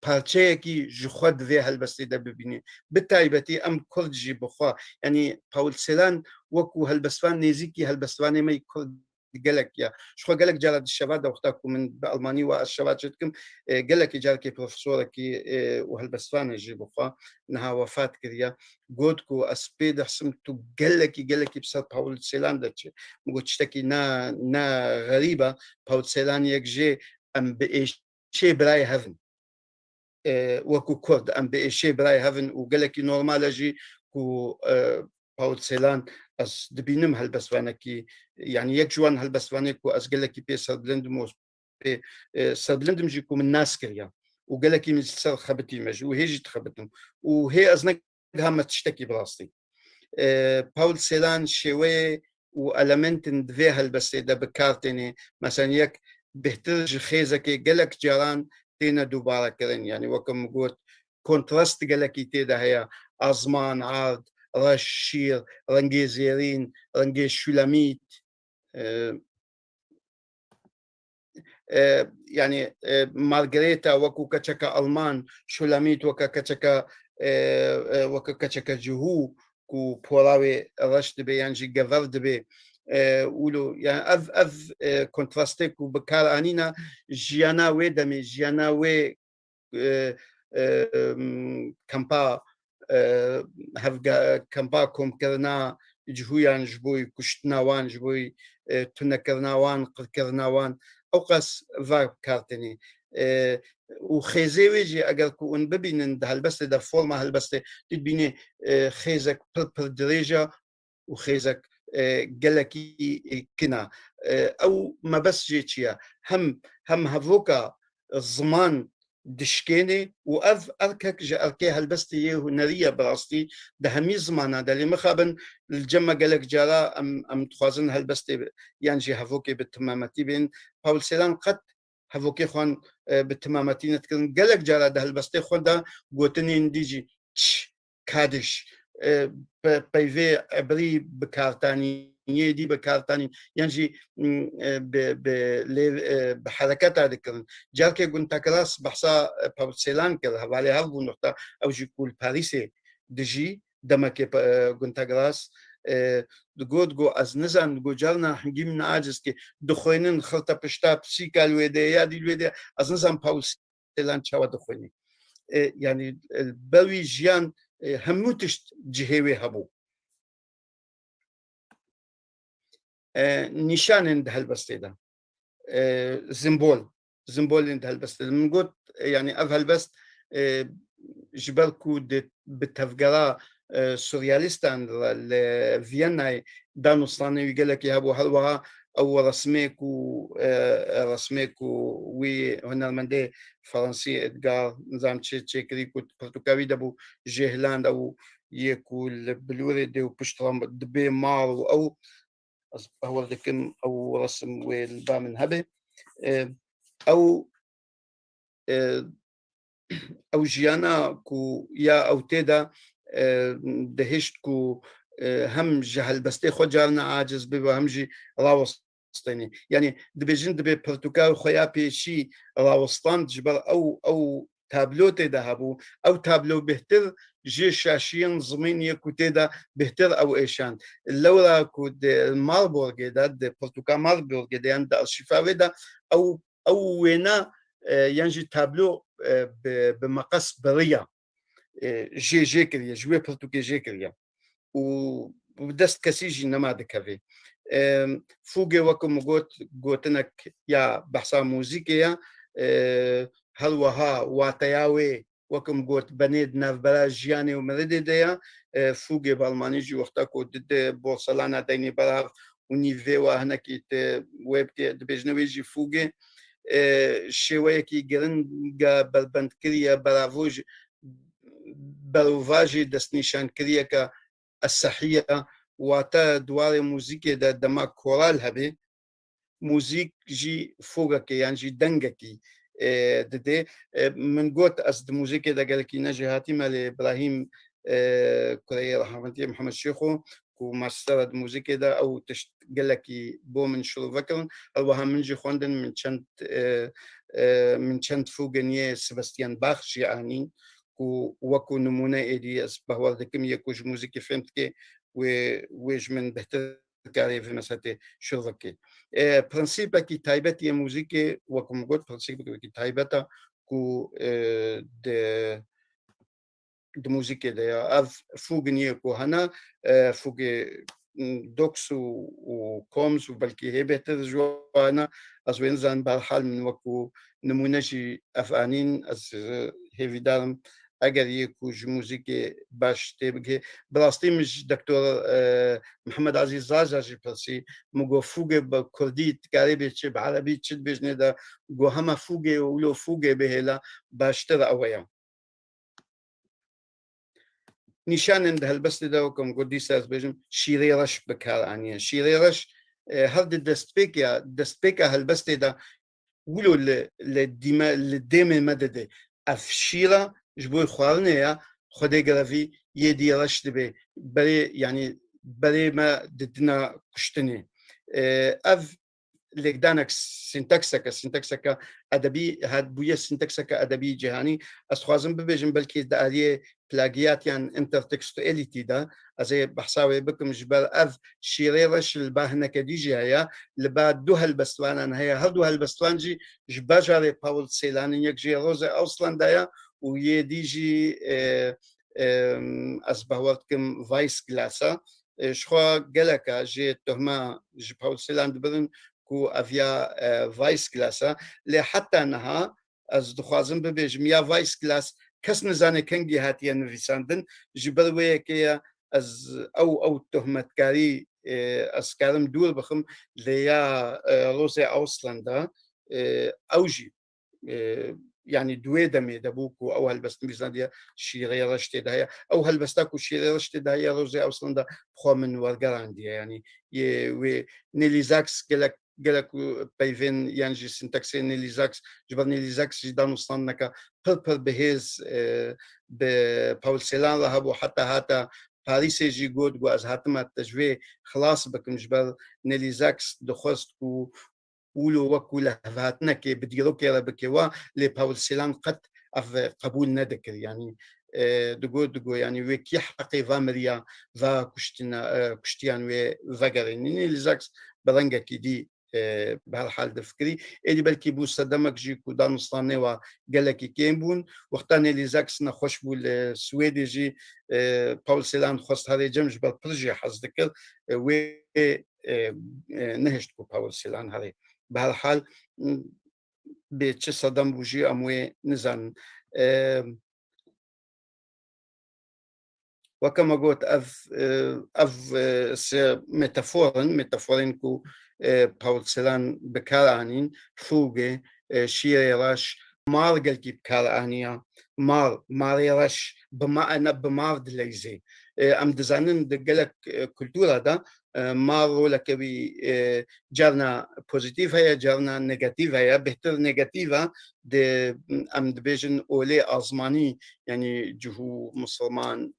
پارچەیەکی ژخوا دوێ هەلبەستی دەببینێ بتایبەتی ئەم کوردژی بخوا ینی پاول سێلان وەکو هەلبەستوان نێزیکی هەلبەستوانێمەی کورد گەلێکە شخوا گەلک جارە شەوا دەوەختا و من بە ئەڵمانی و شەواچتکم گەلێکی جارکی پرۆفسۆرێکی و هەلبەستوانێژی بخوا نەها وەفات کردە گوت و ئەسپێ دەحسم تو گەلێکی بسەر پاول سێلان دەچێت گوت شتێکی نا غەریبە پاول سێلان یەکژێ ئەم بئێشێ برای هەڤن وەکو کورد ئەم بئێشێ برای هەڤن و گەلێکی نۆرمالەژی و پاول سێلان ئەس دبینم هەلبەستوانێکی یعنی یەک جوان هەلبەستوانێک و ئەس گەلێکی پێ سەربلندم و پێ سەربلندمژی و من ناس کردە و گەلێکی من سەر خەبەتی مەژی و هێژی تخەبتم و هێ ئەس نەهامە تشتێکی بڕاستی پاول سێلان شێوەیە و ئەلەمنتن دوێ هەلبەستێدا بکارتێنێ مەسەن یەک بهتر ji xêzekê gelek caran têne dubarakirin yani wekim got kontrast gelekî têde heye azman ard reş şîr rengê zêrîn rengê şûlemît yani Margareta weku keçeka Alman şûlemît weke keçeka cihû ku porawê reş dibe yan jî gever dibe ولو يعني اف كونتراستيك وبكارانينا جيانا وي دمي جيانا وي كامبا هفغا كامبا كوم كرنا جهويان جبوي كشتناوان جبوي تنكرناوان قركرناوان اوقاس فا كارتني وخيزي ويجي اگر كون ببينن هالبس ده فورما هالبس تبيني خيزك بر درجه وخيزك gelekî kina ew me bes jê çi ye hem hevoka ziman dişkênê û ev erkek ji erkê helbestê yê huneriye birastî di hemî zimana de lê mixabin li cema gelek cara em dixwazin helbestê yan jî hevokê bi timametî bên Pawl Sêlan qet hevokê xwan bi timametî nedikirin gelek cara di helbestê xwe de gotinên dî jî çi kadiş peyvê ebrî bikartanîyê dî bikartanîn yan jî bi hereketa dikirin carkê guntekras behsa Pawl Sêlan kir hevalê hev bû noxta ew jî ku li Parîsê dijî demekê guntekras دقود جو از نزن جو جالنا حنجي من عاجز كي دخوينن خلطة بشتا بسيكا الويدية دي الويدية از نزن باول سيلان شاوا دخويني يعني البوي جيان هموتش جهوي هبو نشان عند هالبستيدا زمبول عند هالبستيدا من قلت يعني أف هالبست جبالكو بتفقرا سورياليستان فيينا دانو صاني يقول لك يهبو هلوها او رسميكو وهنا المندي فرنسي ادغار نظام تشيكريكو برتقالي دبو جهلاند او يكو البلوري دو بشترام دبي مارو او هو ذكم او رسم والبا من هبه او او جيانا كو يا او تيدا دهشت كو هم جهل بستي خو جارنا عاجز بي همجي راوستني يعني دبيجن دبي برتقال خويا بيشي راوستان جبل او تابلو تيدا هبو او تابلو بهتر جي شاشين زمين يكو تيدا بهتر او ايشان اللورا كو ماربورغ دا برتقال ماربورغ دا عند الشفاوي دا او وينا ينجي تابلو بمقاس بريه جي كريا جوي برتقال جي كريا ودست كسيجي نماذج هذه فوقي وكم قوتنك يا بحثا موسيقيا هل وها واتياوي وكم قوت بنيد ناف بلا جياني ومردي ديا فوقي بالماني جي وقتا كود بورسلانا ديني بلا ونيفيوا هناك ويبتي دبجنوي جي فوقي شوية كي جرنجا بالبند كريا برافوج بلوفاجي دستنيشان كريا الصحية واتا دوار موسيقى دا دما كورال هبي موسيق جي فوقك يعني جي دنجكي ددي من قوت أصد موسيقى دا قالكي نجي هاتي مال إبراهيم كوريا رحمة الله محمد شيخو وماسترد موسيقى دا أو قالكي بو من شلو فكرن الوها من جي خوندن من چند فوقنية سباستيان باخ جيانين وكو نمونة إيدي أسبه ذكم يكوش موسيقى فهمتك ويج من بهتر كاري في مسألة شركة برنسيبا كي تايبتي موسيقى وكم قلت برنسيبا كي تايبتا كو د موسيقى ده فوقنية كو هنا فوق دوكس وكومز وبلكي هي بهتر جوانا از وين زان بالحال من وكو نمونجي أفانين از هيفي دارم اگر يكوج موسيقى باش تبقى براستي مش دكتور محمد عزيز زاجاجي برسي مگو فوقه بكردي تقاربي تشي بعربي تشي بجنه دا گو هما فوقه ولو فوقه بهلا باش ترى اويا نشان عند هالبس دا وكم قدي ساز بجم شيري رش بكار عنيا شيري رش هل دستبيكا هالبس دا ولو للديمة مدده افشيرا جبوي خوارنيا خدي غرافي يدي رش دبي بري يعني بري ما ددنا كشتني اف لقدانك سنتكسكا ادبي هاد بويا سنتكسكا ادبي جهاني استخوازم ببيجن بلكي داريه بلاغيات يعني انترتكستواليتي دا ازي بحساوي بكم جبال اف شيريرش الباهنه كديجي هيا لبعد دو هالبستوان هي هدو هالبستوانجي جباجاري باول سيلاني يكجي روزا اصلا دايا ويديجي أصبحتكم فايس كلاسا شخوا جلكا جي تهما جباول سيلاند بدن كو أفيا فايس كلاسا لحتى أنها از دخوازم ببيجم يا فايس كلاس كس نزاني كنجي هاتيا نفيساندن جبروية كيا از أو تهمة كاري أسكارم دول بخم ليا روزي أوسلندا أوجي يعني دويدا مي دبوكو او هالبست ميزانيا شيري رشتي دايا او هالبستاكو شيري رشتي دايا روزي اصلا دا بخو من ورغراندي يعني وي نيليزاكس قالك بايفين يانجي سنتاكسي نيليزاكس جبر نيليزاكس جدان وصلناك بيربل بهيز باول سيلان رهبو حتى هاتا باريس يجي جود واز هاتما التجوي خلاص بكم جبر نيليزاكس دخوستكو ولو وكله هاتنا كي بديرو كي ربكوا لي باول سيلان قد قبول ندكر يعني دگو یعنی وی کی حقی و مریا و کشتیان و گرینی لزاکس بلنگا کی دی بهالحال دفكري اللي بلكي بو صدمك جي كودان مصطاني وقالك كيم بون وقتاني اللي زاكس نخش بو السويدي جي باول سيلان خص هذه جمج بالبرجي حز ذكر و نهشت بو باول سيلان هذه بهالحال بتش صدم بوجي اموي نزان وكما قلت اف ميتافورين كو باول سيلان بكارانين فوقي شيري راش مار قلقي بكارانيا مار يراش بما انا بمار دليزي ام دزانن دقلك كولتورا دا مارو لك بي جارنا بوزيتيف هي جارنا نيجاتيف هي بهتر نيجاتيفا دي ام دبيجن اولي ازماني يعني جهو مسلمان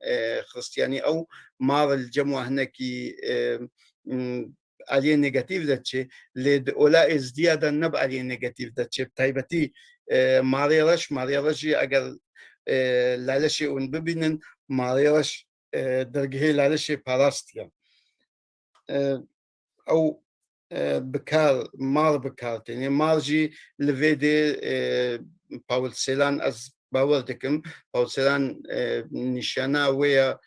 خريستياني او مار الجموع هناكي عليه نيجاتيف داتشي لد اولا ازديادا نب عليه نيجاتيف داتشي بتايبتي ماريرش اگر لالشي ونببينن ماريرش درجه لالشي باراستيا او بكار مار بكار يعني مارجي لفيدي باول سيلان از باوردكم باول سيلان نشانا ويا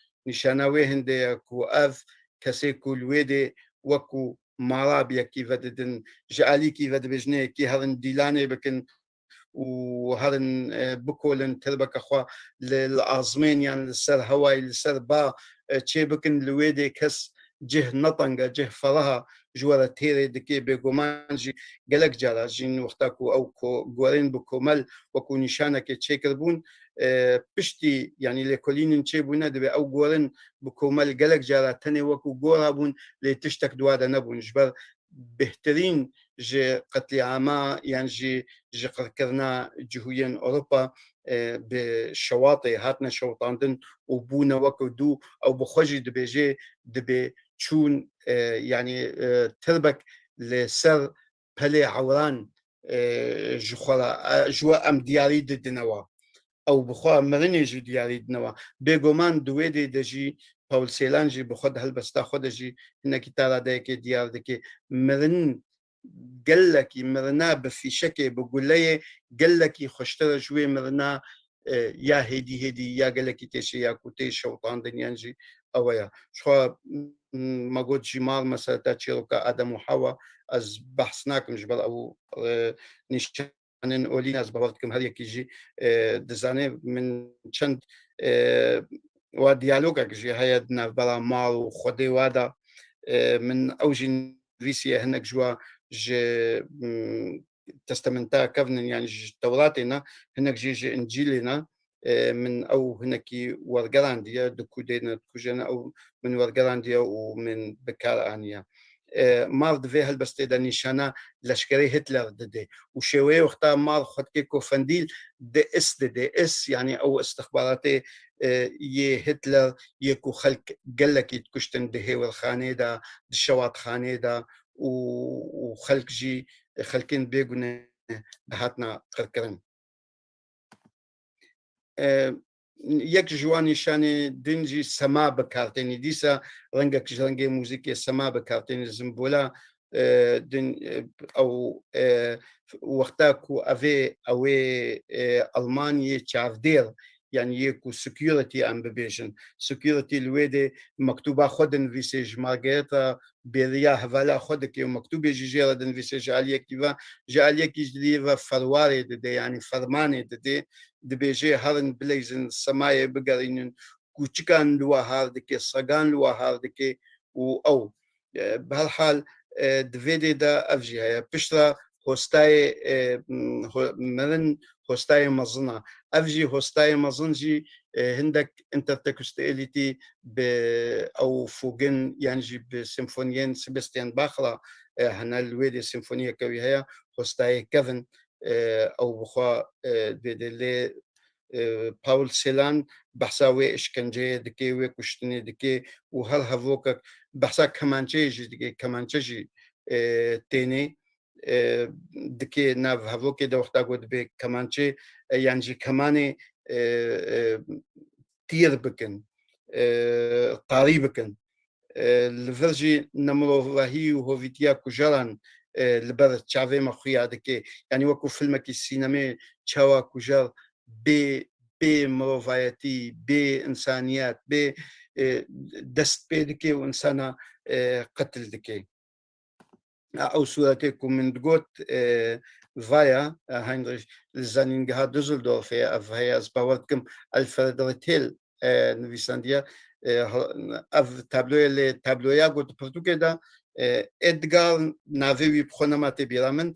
هندي كو اف كسيكو الويدي وكو مارابيا كي فددن جالي كي فد بجني كي هرن ديلاني بكن وهرن بكولن تربك اخوا للازمين يعني لسر هواي لسر با تشي بكن الويدي كس جه نطنجا جه فرها جوارا تيري دكي بيغومانجي قلق جارا جين وقتاكو او جوارين بكومل وكو نشانا كي تشيكربون بشتي يعني لكولين تشيبونا دبي او جوارين بكومل قلق جارا تاني وكو جورابون لتشتك دوادا نبون جبر بهترين جي قتل عاما يعني جي قركرنا جهوين اوروبا بشواطئ هاتنا شوطاندن وبونا وكو دو او بخوجي دبي جي دبي تشون يعني تربك لسر بلي عوران جوا ام دياري دنوا او بخوا مرني جي دياري دنوا بيغومان دويدي دجي باول سيلانجي بخد هالبستا خدجي انك ترى ديك ديار ديك مرن قال لك مرنا بفي شكي بقول لي قال لك خشتر جوي مرنا يا هدي يا قال لك تيشي يا كوتي شوطان دنيانجي اويا شو ما قلت جمال مثلا تاتشيروكا ادم وحواء از بحثناكم جبل او نشان اولين از بابتكم هل يكيجي دزاني من چند وديالوجا جي هيدنا بلا مال وخدي وادا من اوجين فيسيا هناك جوا جي تستمنتا كفنن يعني توراتنا هناك جي انجيلنا من او هناك ورغلانديا دكودينا تكوجنا او من ورغلانديا ومن بكارانيا مارد في هالبستيدا نيشانا لشكري هتلر ددي وشوي وقتها مار خدكيكو فنديل دي اس يعني او استخباراتي يه هتلر يكو خلق قلك يتكشتن دهي والخانه دا الشواط خانه دا وخلق جي خلقين بيقنا بهاتنا قرقرن يك جواني شاني دنجي سما بكارتيني ديسا رنجك جرنجي موسيقى سما بكارتيني زنبولا دن او وقتاكو افي اوي المانيا تشافدير يعني يكو سكيورتي ام ببيجن سكيورتي الويدي مكتوبه خدن فيسيج مارغريتا بيريا هفالا خدك مكتوبه جيجيرا دن فيسيج عليا كيفا جاليا كيجليفا فرواري دي يعني فرماني دي دبيجي هارن بليزن سماية بقرين كوچكان لوا هاردكي صغان لوا هاردكي او بهالحال دفيدي دا افجي هيا بشرا هوستاي مرن هوستاي مزنا افجي هوستاي مزنجي هندك انترتكستيليتي او فوقن يعني بسيمفونيين سيباستيان باخرا هنا الويدي سيمفونية كوي هيا هوستاي كيفن او بخوا دي باول سيلان بحثاوي اشكنجي دكي وكشتني دكي وهل هفوكك بحثا كمانجي دكي كمانجي تاني دكي ناف هفوكي دا وقتا قد بي كمانجي يعني كماني تیر بکن قاری بکن الفرجي نمرو راهي وهوفيتيا كوجران البر تشافي مخويا دكي يعني وكو فيلمك السينمائي تشاوا كوجر بي مروفايتي بي انسانيات بي دست بي دكي وانسانا قتل دكي او صورتكم من دقوت فايا هاينريش زانينغها دوزلدورف هي اسباورتكم الفردرتيل نويسانديا اف تابلويا قلت برتوكيدا ادغار نافيوي بخونمات بيرامن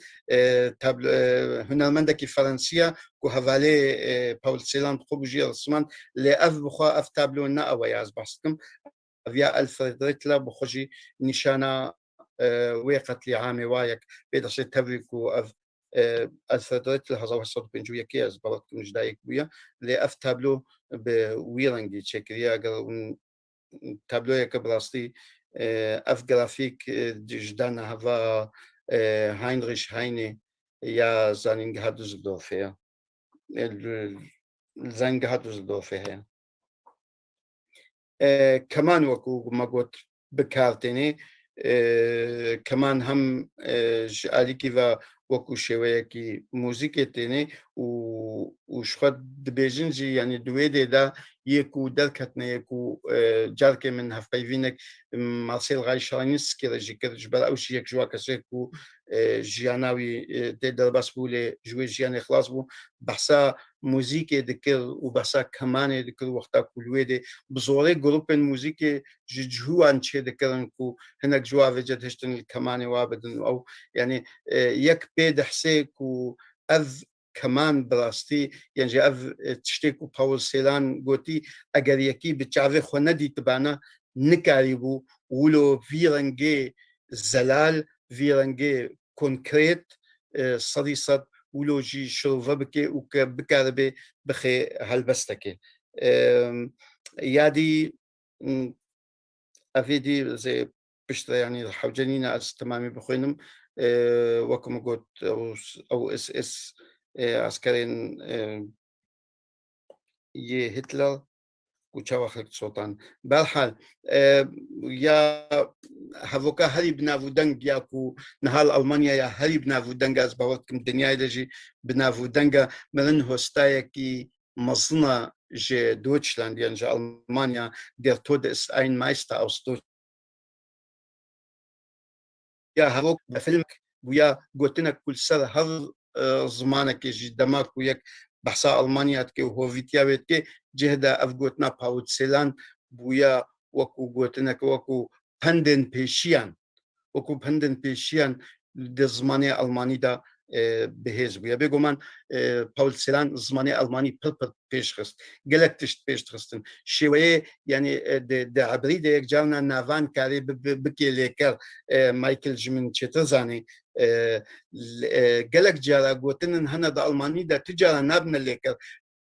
هنرمندكي فرنسيا كو هفالي باول سيلان بخوبجي رسمان لاف بخوا اف تابلو نا اوياز بحثكم فيا الفردرتلا بخوجي نشانا ويقت لي عامي وايك بيدا شي تبريكو اف الفردرت لها زوج صوت بنجويا كياز بلدكم جدايك بويا اللي اف تابلو بويرنجي تشيكريا تابلو يك براستي اف جرافيك جدانا هفا هاينريش هايني يا زانينج هادوزدورف هي زانينج هادوزدورف هي كمان وكو ما قلت بكارتيني كمان هم عليكي و وكو شويكي موسيقى تاني وشخد دبيجنجي يعني دويدي دا يكو دركتنا يكو جاركي من هفبيفينك مارسيل غايشانيس كده جيكر جبال او شي يك جواكا سيكو جياناوي تقدر بس بولي جوي جياني خلاص بو بحسا موسيقى ذكر وبحسا كمان ذكر وقتا كلويدي بزوري جروبين موسيقى جوان شي ذكرن كو هناك جوا فيجت هشتن الكمان وابدن او يعني يك بيد حسيك وأذ كمان براستي يعني أذ تشتيكو باول سيلان قوتي أجر يكي بتشافي خوندي تبعنا نكاريبو ولو فيرنجي زلال فيرنجي كونكريت صديصد ولو جي شروفة بكي وكبكاربي بخي هالبستكي يادي أفيدي زي بشتري يعني الحوجانينا استمامي بخوينم وكما قلت او اس عسكرين يه هتلر وشاوا خلق سلطان بالحال يا هفوكا هري بنافودنج ياكو نهال ألمانيا يا هري بنافودنج از باورتكم الدنيا يدجي بنافودنج ملن هوستايكي مصنع جي دوتشلاند يعني جي ألمانيا der Tod ist ein Meister aus Deutschland يا هروك بفيلمك ويا قلتنا كل سنة هر زمانك يجي دماغ وياك بحثا ألمانيا تكي وهو فيتيا تكي جهدا أفقوتنا باوت سيلان ويا وكو قلتنا وكو بندن بيشيان وكو بندن بيشيان دي زماني ألماني دا بهز ويا بيقو من باول سيلان زماني ألماني بلبل بيشخست قلقتشت بيشخستن شوية يعني دي عبري دي يكجالنا نافان كاري بكي ليكر مايكل جمن تشتزاني قلق جارا قوتن هنا دا ألماني دا تجارة نابنا ليكر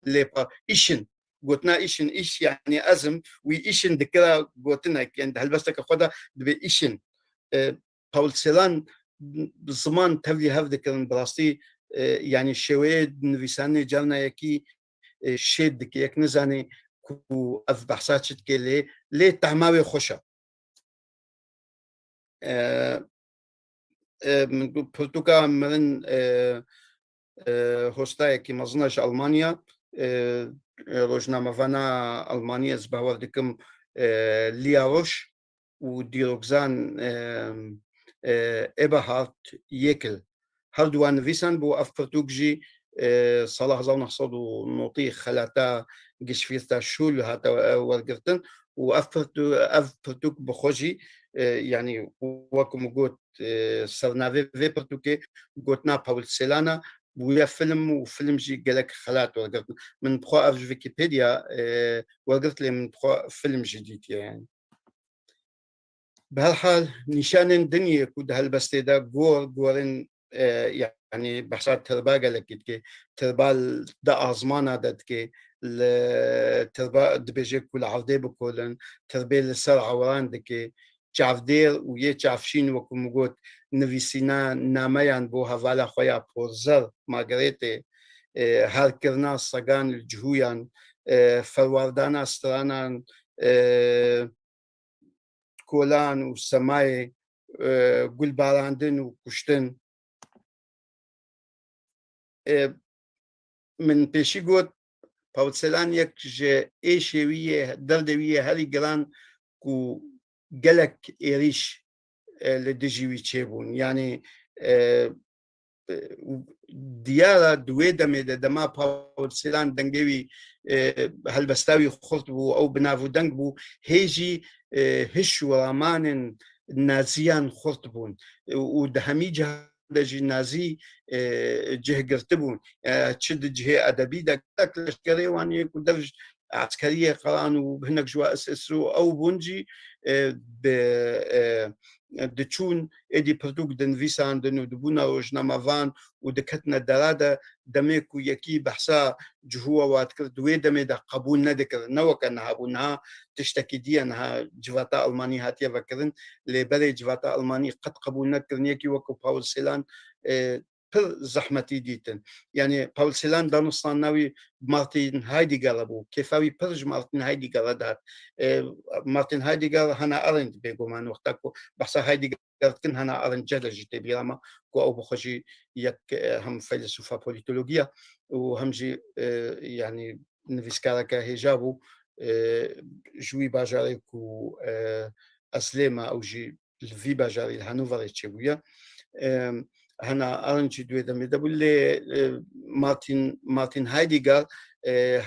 ليبا إيشن قوتنا إيشن إيش يعني أزم وإيشن دكرا قوتنا يعني هالبستك خدا دبي إيشن باول سيلان بالزمان تبلي هفدك براستي يعني شوية نفساني جالنا يكي شيد دك يك نزاني كو أف بحثات شتكي ليه تعماوي خوشة من برتوكا من هوستايا كي مزناش ألمانيا روجنامة فانا ألمانيا زباور دكم لياروش وديروكزان إبهارت يكل هردوان فيسان بو أفرتوكجي صلاح زون حصدو نوطي خلاتا جشفيرتا شول هاتا ورقرتن وأفرتوك بخوجي يعني وكم قلت سرنافي في برتوكي قلتنا باول سيلانا ويا فيلم وفيلم جي قالك خلات ورقرتن من بخو أف ويكيبيديا ورقرت لي من بخو فيلم جديد يعني بهالحال نشان الدنيا كود هالبستيدا غورن يعني بحثات تربا لكي تربا دا ازمانا دتكي تربا دبيجي كل عودي بكولن تربي لسر عوران دكي چافدير ويه چافشين وكم قلت نفيسينا ناميان بو هفالا خويا بوزر مارغريتي هالكرنا صغان الجهويان فەرواردانە ئەسترانان کۆلان و سەمای گولباراندن و کوشتن من پێشی گوت پاوسێلان یەک ژێ ئێشێویە دەردەویە هەری گەران و gelek êrîş li dijî wî çêbûn yanî diyara di wê demê de dema Pawlsêlan dengê wî helbesta wî xurt bû ew bi navûdeng bû hêjî hiş û ramanên naziyan xurt bûn û di hemî cihan de jî nazî cihgirtibûn çi di cihê edebî de leşkerê wan yê ku dev عسكرية قران وهناك جوا اسسرو او بونجي دچون ادي پردوك دن ويسان دن دبونا روجنامه وان ودكتنا دراده دميكو يكي بحثا جهوا واتكر دوي دمي دا قبول ندكر نوك انها بونها تشتكي دي انها جواتا الماني هاتيا فكرن لبري جواتا الماني قد قبول ندكر يكي وكو باولسيلان پر زحمتی دیتن یعنی پاولسیلان دانستان نوی مارتین هایدگر بو کفاوی پرج مارتین هایدگر داد مارتین هایدگر هنا ارند بگومان وقتا کو بحث هایدگر کن هنا ارند جدا جت بیراما کو او بخوجی یک هم فلسفه پولیتولوژیا و هم جی يعني نفسكارا كهجابو جوي باجاري كو اسليما او جي الفي باجاري الهانوفر تشيبويا هنا أرنجي دوي دمي دبولي مارتين هايديغر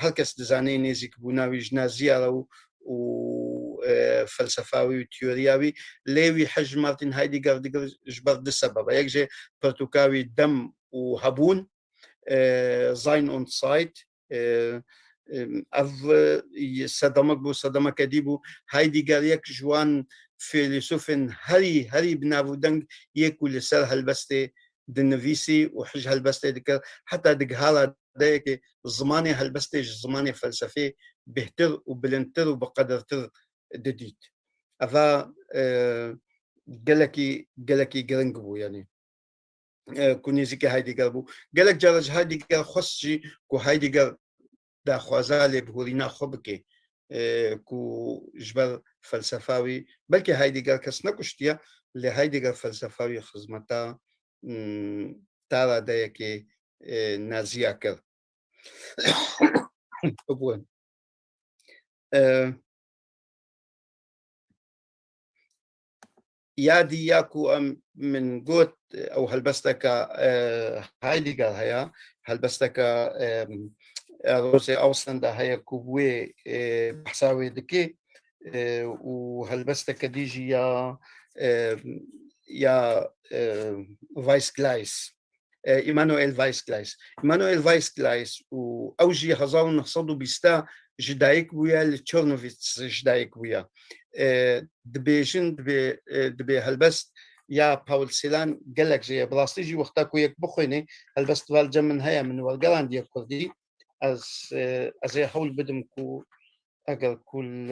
هركس دزاني نيزيك بوناوي جنازيارو و فلسفاوي وتيورياوي ليوي حج مارتين هايديغر ديغر جبر دي سبب يكجي برتوكاوي دم وهبون زاين اون سايت اف صدمك بو صدمك ديبو هايديغر يك جوان فيلسوفن هري بنافودنگ يكو لسر هالبستي دنفيسي وحج هالبستي دكر حتى دقهالا دايك زماني هالبستي زماني فلسفي بهتر وبلنتر وبقدرتر دديت أفا قلكي قرنقبو يعني كونيزيكي هايديغر بو قلك جارج هايديغر خصجي كو هايديغر دا خوازالي بهورينا خبكي كو جبر فلسفاوي بلكي هايديغر كس نكشتيا لهايديغر فلسفاوي خزمتا تارا دايكي نازياكر أبوان يادي ياكو أم من قوت أو هلبستكا هايديغر هيا هلبستكا روزي أوسن ده هيا كوبوي بحساوي دكي وهلبستكا ديجي يا فايس كلايس إيمانويل فايس كلايس وأوجي هزار نحصدو بيستا جدايك بويا لتشورنوفيتس جدايك بويا دبيجن دبي هلبست يا باولسيلان قالك جي بلاستيجي وقتاكو يك بخويني هلبست والجم من هيا من ورقلان ديال كردي از حول بدم كو اگر كل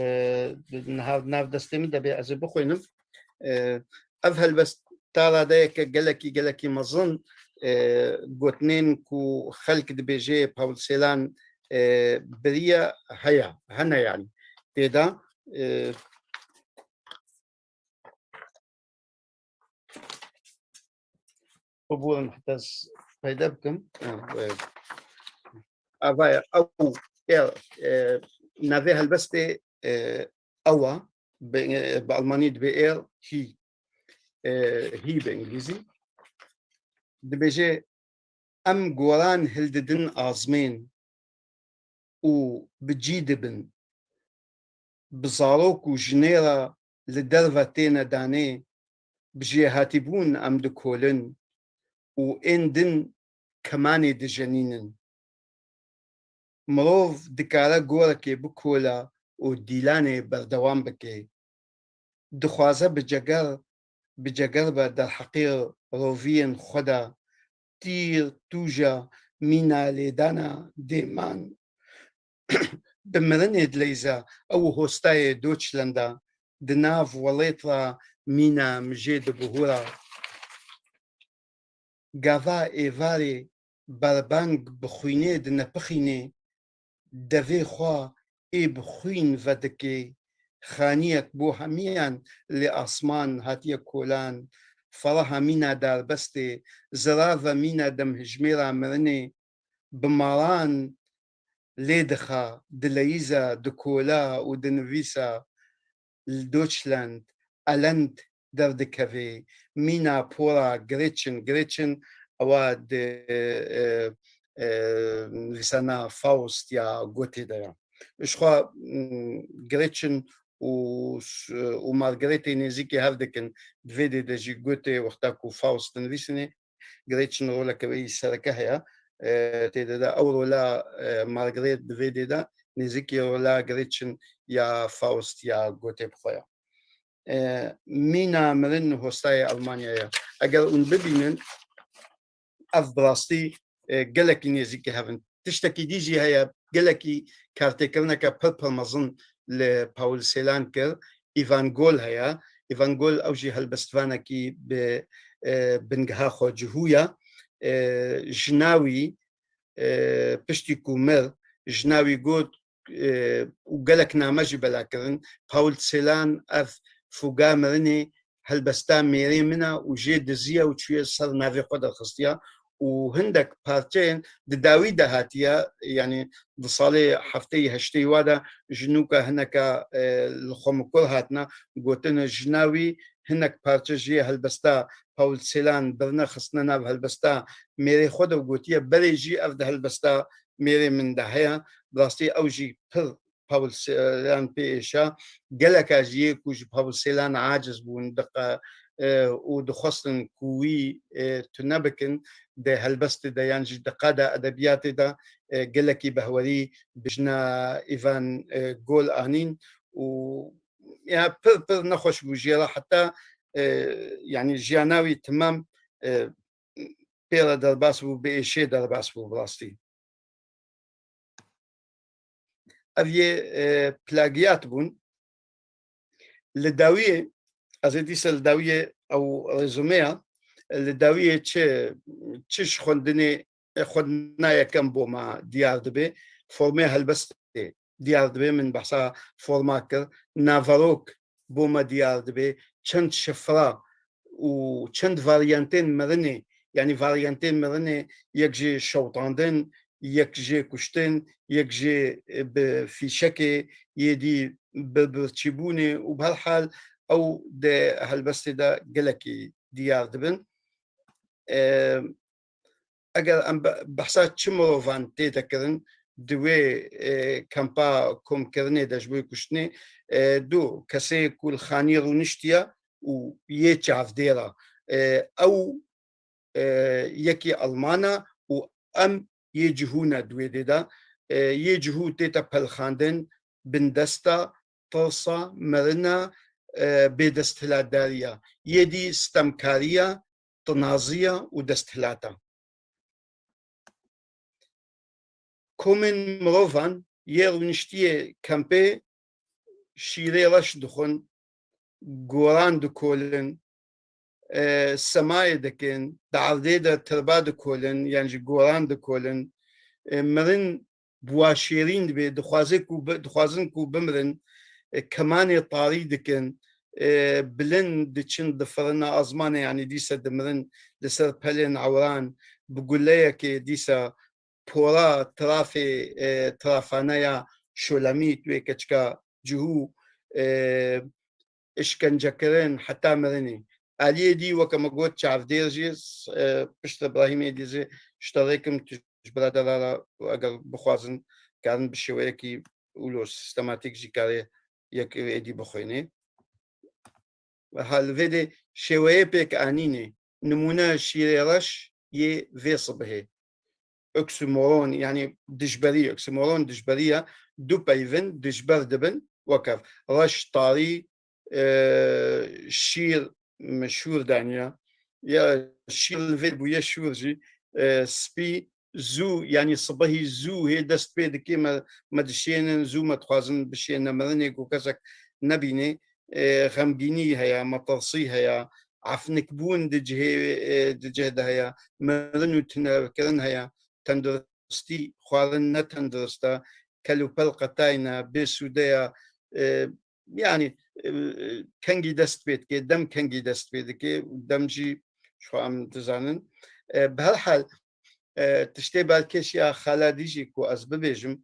نهار ناف دستمي دبي از بخوينم افهل بس ترى دايك قالكي مظن قوتنين كو خلق دبيجي باولسيلان بريا هيا هنا يعني تيدا قبول محتاج فايدة بكم أو نافي هالبستي أوا بالألماني دبير هي بإنجليزي دبيجي أم جوران هلددن آزمين و بجيدبن بزاروك وجنيرا لدرفتين داني بجي هاتبون أم دكولن و إندن كماني دجنينن مروف دكارا گوركي بكولا و ديلاني بردوان بكي دخوازة بجگر در حقير روفين خدا تير توجا مينا ليدانا ديمان بمرند ليزا او هوستاي دوتشلندا دناف وليطرا مينا مجيد بهورا غافا ايفاري بربانگ بخوينه دنپخينه دەvê xwa ê bixwîn vedikê xaniyek bo hemiyan lê asman hatiye kolan feraha mîna darbestê zirava mîna demhijmêra mirinê bi malan lê dixa dileyîza dikola û dinivîsa li Deutschland elend derdikevê mîna pora Gretchen ewa nivîsana Faust ya Goethe de ya ji xwe Gretchen û Margaretê nêzîkî hev dikin divê dê de jî Goethe wexta ku Faust dinivîsînê Gretchen roleke wê sereke heye têde de ew rola Margaret divê dê de nêzîkî rola Gretchen ya Faust ya Goethe bixweya mîna mirin hostayê Almanyaya eger hûn bibînin ev bi rastî gelekî nêzîkî hevin tiştekî dî jî heye gelekî kartêkirineke pir mezin li Paul Celan kir Ivan Gol heye Ivan Gol ew jî helbestvanekî bi bingeha xwe cihûya jina wî piştî ku mir jina wî got û gelek name jî belakirin Paul Celan ev fuga mirinê helbesta mêrê min e û jê diziye û çûye ser navê xwe derxistiya û hindek parçeyên di dawî de hatiye yanî di salê hefteyê heştê wa de ji nûka hineka li xwe hatine gotin jina wî hinek parçe jê helbesta Paul Celan birine xistine nav helbesta mêrê xwe de gotiye berê jî ev di helbesta mêrê min de heye rastî ew jî pir Paul Celan pê êşa geleka jî yê ku ji Paul Celan aciz bûn û dixwastin ku wî tu nebikin di helbestê de yan jî di qada edebiyatê de gelekî behwerî bijna Ivan Gol anîn û ya pir nexweş bû jê re heta yanî jiyana wî timam pê re derbas bû bi êşê derbas bû bi rastî ev yê plagiyat bûn li dawiyê ez ê dîsa li dawiyê ew rêzumeya li dawiyê çi ji xwendinê xwendina yekem bo me diyar dibe formê helbestê diyar dibe min behsa forma kir naverok bo me diyar dibe çend şifra û çend varyantên mirinê yanî varyantên mirinê yek jê şewtandin yek jê kuştin yek jê bi fîşekê yê dî bi birçîbûnê û bi her hal ew di helbestê de gelekî diyar dibin eger em behsa çi mirovan tê dekirin di wê kampa komkirinê de ji bo kuştinê du kesê ku li xanî rûniştiye û yê çavdêra ew yekî Alman e û em yê cihûne di wê dê de yê cihû tête pelxandin bindesta tirsa mirina bêdesthilatdariya yê dî stemkariya tinaziya û desthilata komên mirovan yê rûniştiyê kempê şîrê reş dixwin goran dikolin semayê dikin di erdê de tirba dikolin yan jî goran dikolin mirin buwa şêrîn dibe dixwazin ku bimirin kemanê tarî dikin bilind diçin di firina ezmanê yanî dîsa dimirin li ser pelên ewran bi guleyekê dîsa pora tirafê tirafaneya şolemît wê keçika cihû işkencekirin heta mirinê aliyê dî weke me got çavdêr jî pişt Ibrahîmê dî zê ji terêkim ji biradera re eger bixwazin karin bi şêweyekî ûlo sistematiîk jî karê yek êdî bixwînê hal vê de şêweyê pêk anînê nimûne şîrê reş yê vê sibihê oksimoron yanî dijberî oksimoron dijberiya du peyvin dijber dibin wekef reş tarî şîr meşhûr daniya ya şîr li vê bûye şûr jî spî zû yanî sibihî zû hê dest pê dike me dişênin zû me dixwazin bişêne mirinê ku kesek nebîne xemgînî heye metirsî heye efnikbûn di cih de heye mirin û tunevkirin heye tenduristî xwarin ne tendurist e كلوبل قطاينا بسوداء يعني كنجي دست بيت كي دم كنجي دست بيت كي دمجي شو عم تزانن بهالحال تشتي بالكيشيا خالديجي كو از ببيجم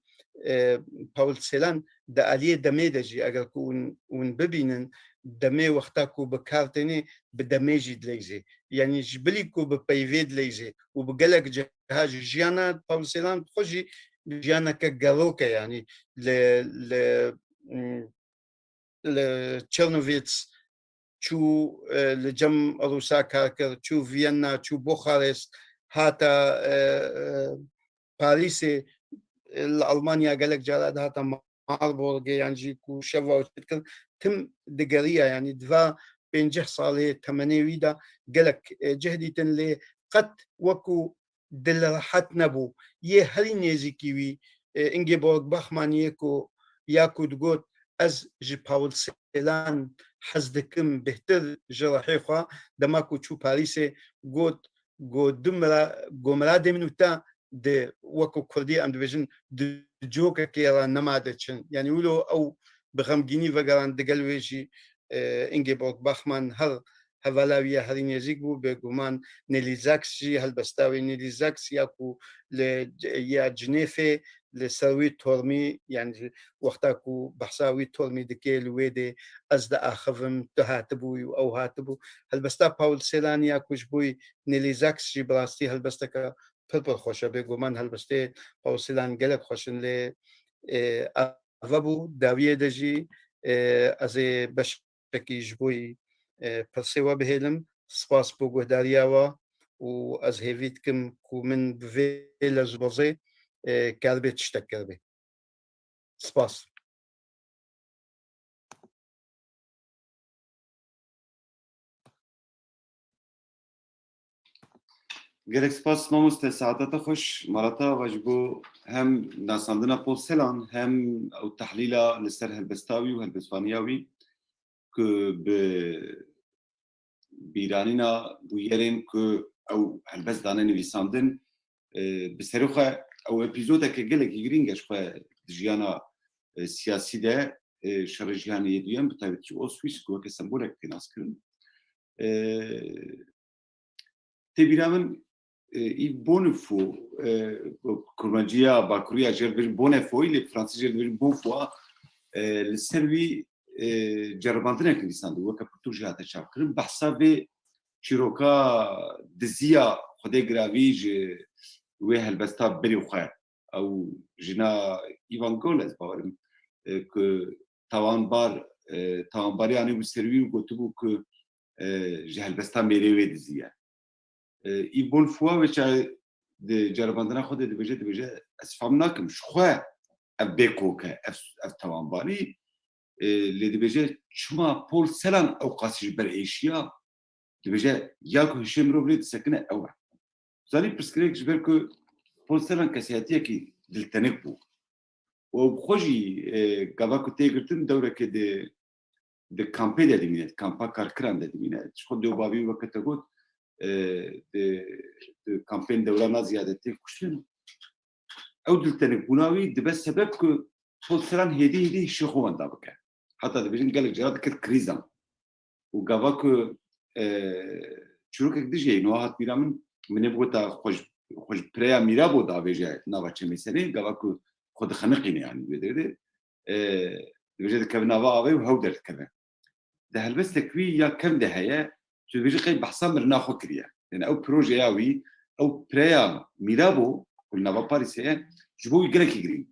باول سيلان دا اليه دمي دجي اگر كون ببينن دمي وقتا كو بكارتني بدميجي دليزي يعني جبلي كو ببيفي دليزي وبقلق جهاز جيانا باول سيلان بخوجي جيانا كجالوكا يعني لتشيرنوفيتس شو لجم روسا كاركر شو فيينا شو بوخارست هاتا باريس الألمانيا قالك جالد هاتا ماربورغ يعني جيكو شفا وتذكر تم دقرية يعني دفا بين جه صالي تمني ويدا قالك جهدي تنلي قد وكو دل راحت نبو هري نيزيكيوي إنجيبورغ باخمان ياكو دقوت از جي باول سيلان حزدكم بهتر جراحي خوا دماكو تشو باريس قوت دمرا قمرا دمنوتا د وكو كردي ام ديفيجن د جوكا كيرا نمادتشن يعني ولو او بغمجيني فقران دقلويجي انجيبورغ باخمان هر هفلاوية هرين يزيقو بقومان نيليزاكسي هالبستاوي نيليزاكس ياكو يا جنيفي لسوي تورمي يعني وقتاكو بحساوي تورمي دكي الويدي أزد آخفم تهاتبوي أو هاتبو هالبستا باول سيلان ياكو جبوي نيليزاكس جبراستي هالبستاكا بلبل خوشا بقومان هالبستي باول سيلان قلق خوشن لي أغبو داوية دجي أزي بشكي جبوي برسيوا بهيلم سباس بوغو دارياوا و از هيفيتكم كو من بفيلا زبوزي كالبي تشتكر بي سباس گلک سپاس ماموسته سعادت خوش مرتا وجبو هم ناساندنا بولسلان هم او تحلیلا لسر هلبستاوی و هلبستانیاوی که به بیرانینا بویرین که او هلبست دانه نویساندن بسرو خواه او اپیزوده که گلک گرینگش خواه جیانا سیاسی ده شر جیانی یدویم بطایبت که او سویس که سمبولک تیناس کرن تبیرامن ای بونفو کرمانجیا باکوریا جربر بونفو لی فرانسی جربر بونفو لسروی جرباندنه که نیستند و که پرتو جهات چاپ کردن بحثا به چیروکا دزیا خود گراویج و هلبستا بری خواه او جنا ایوان گولز باورم که توانباری آنی بسروی و گوتبو که هلبستا میره و دزیا ای بون فوا وچا د جرباندنا خود د بجه اسفهم ناکم شخوا ابيكو ك اف توانباری لی بجه شما پول سلام او قاسي بر ایشیا بجه یاکو هشم رو برید سکنه او زانی پرسکریک جبر کو پول سلام کسیاتیه کی دلتنک بو و خوشی گاواکو تیگرتن دوره که د کامپی د دینه کامپا کارکران د دینه خود دو بابی وقت گفت کامپین دوران زیادتی کشتن او دلتنک بوناوی دبه سبب که پولسران هدی شخوان دا بکن حتی دبیجن گلک جرات کرد کریزم و گاوا که چروک اکدیجه نوهات میرامن منه بگوتا خوش پریا میرا بود آویجه نوا چه میسنه گاوا که خود خنقینه یعنی بیده دبیجه که نوا آوی و هاو درد کرده ده هلبس تکوی یا کم ده هیا شو بيجي قيد بحسام رنا خكريا لأن أو بروجي ياوي أو بريا ميرابو كلنا بباريسيا جبوا يجرك يجرين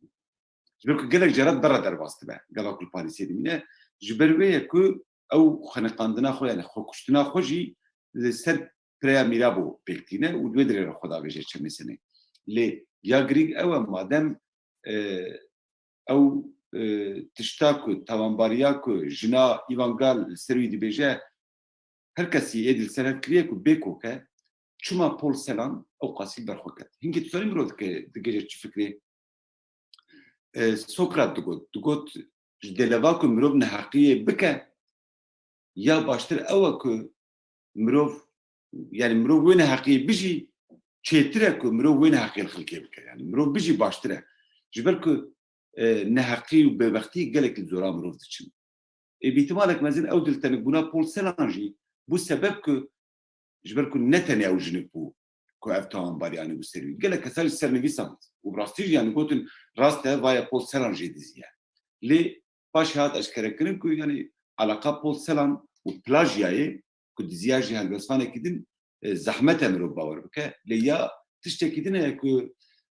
جبرك جرك جرات برا درباس تبع قالوا كل باريسيا دي منه جبرويه كو أو خنقاندنا خو يعني خو كشتنا خوجي لسر بريا ميرابو بيكتينا ودودر خدا بيجي كم سنة ليه يا جريج أو مادام أو تشتاكو توانبارياكو جنا إيفانجال سروي دي بيجي هر کسی ایدل سر کریه کو بیکو که چما پول سلام او قاسی برخوکت هنگی تو داریم رود که دیگه چی فکری سوکرات دگوت دلوا کو مروب نحقیه بکه یا باشتر اوه که مروب يعني مروب وين حقيقي بيجي تشيترك مروب وين حقيقي الخلقيه بك يعني مروب بيجي باشتره جبرك نهقی و ببختی گلک زورا مروف دچن بیتمالک مزین او دلتنک بونا پول سلانجی بو سبب که جبر کو نتنی او جنبو کو افتان باریانی بو سری گلک کسال سرنویسان و براستیج یعنی گوتن راسته وای پول سلانجی دیزیه لی باش هات اشکره کنن کو یعنی علاقه پول سلان و پلاژیای کو دیزیاجی هلبسفانه کدین زحمت امرو باور بکه لیا تشتكي دنا كو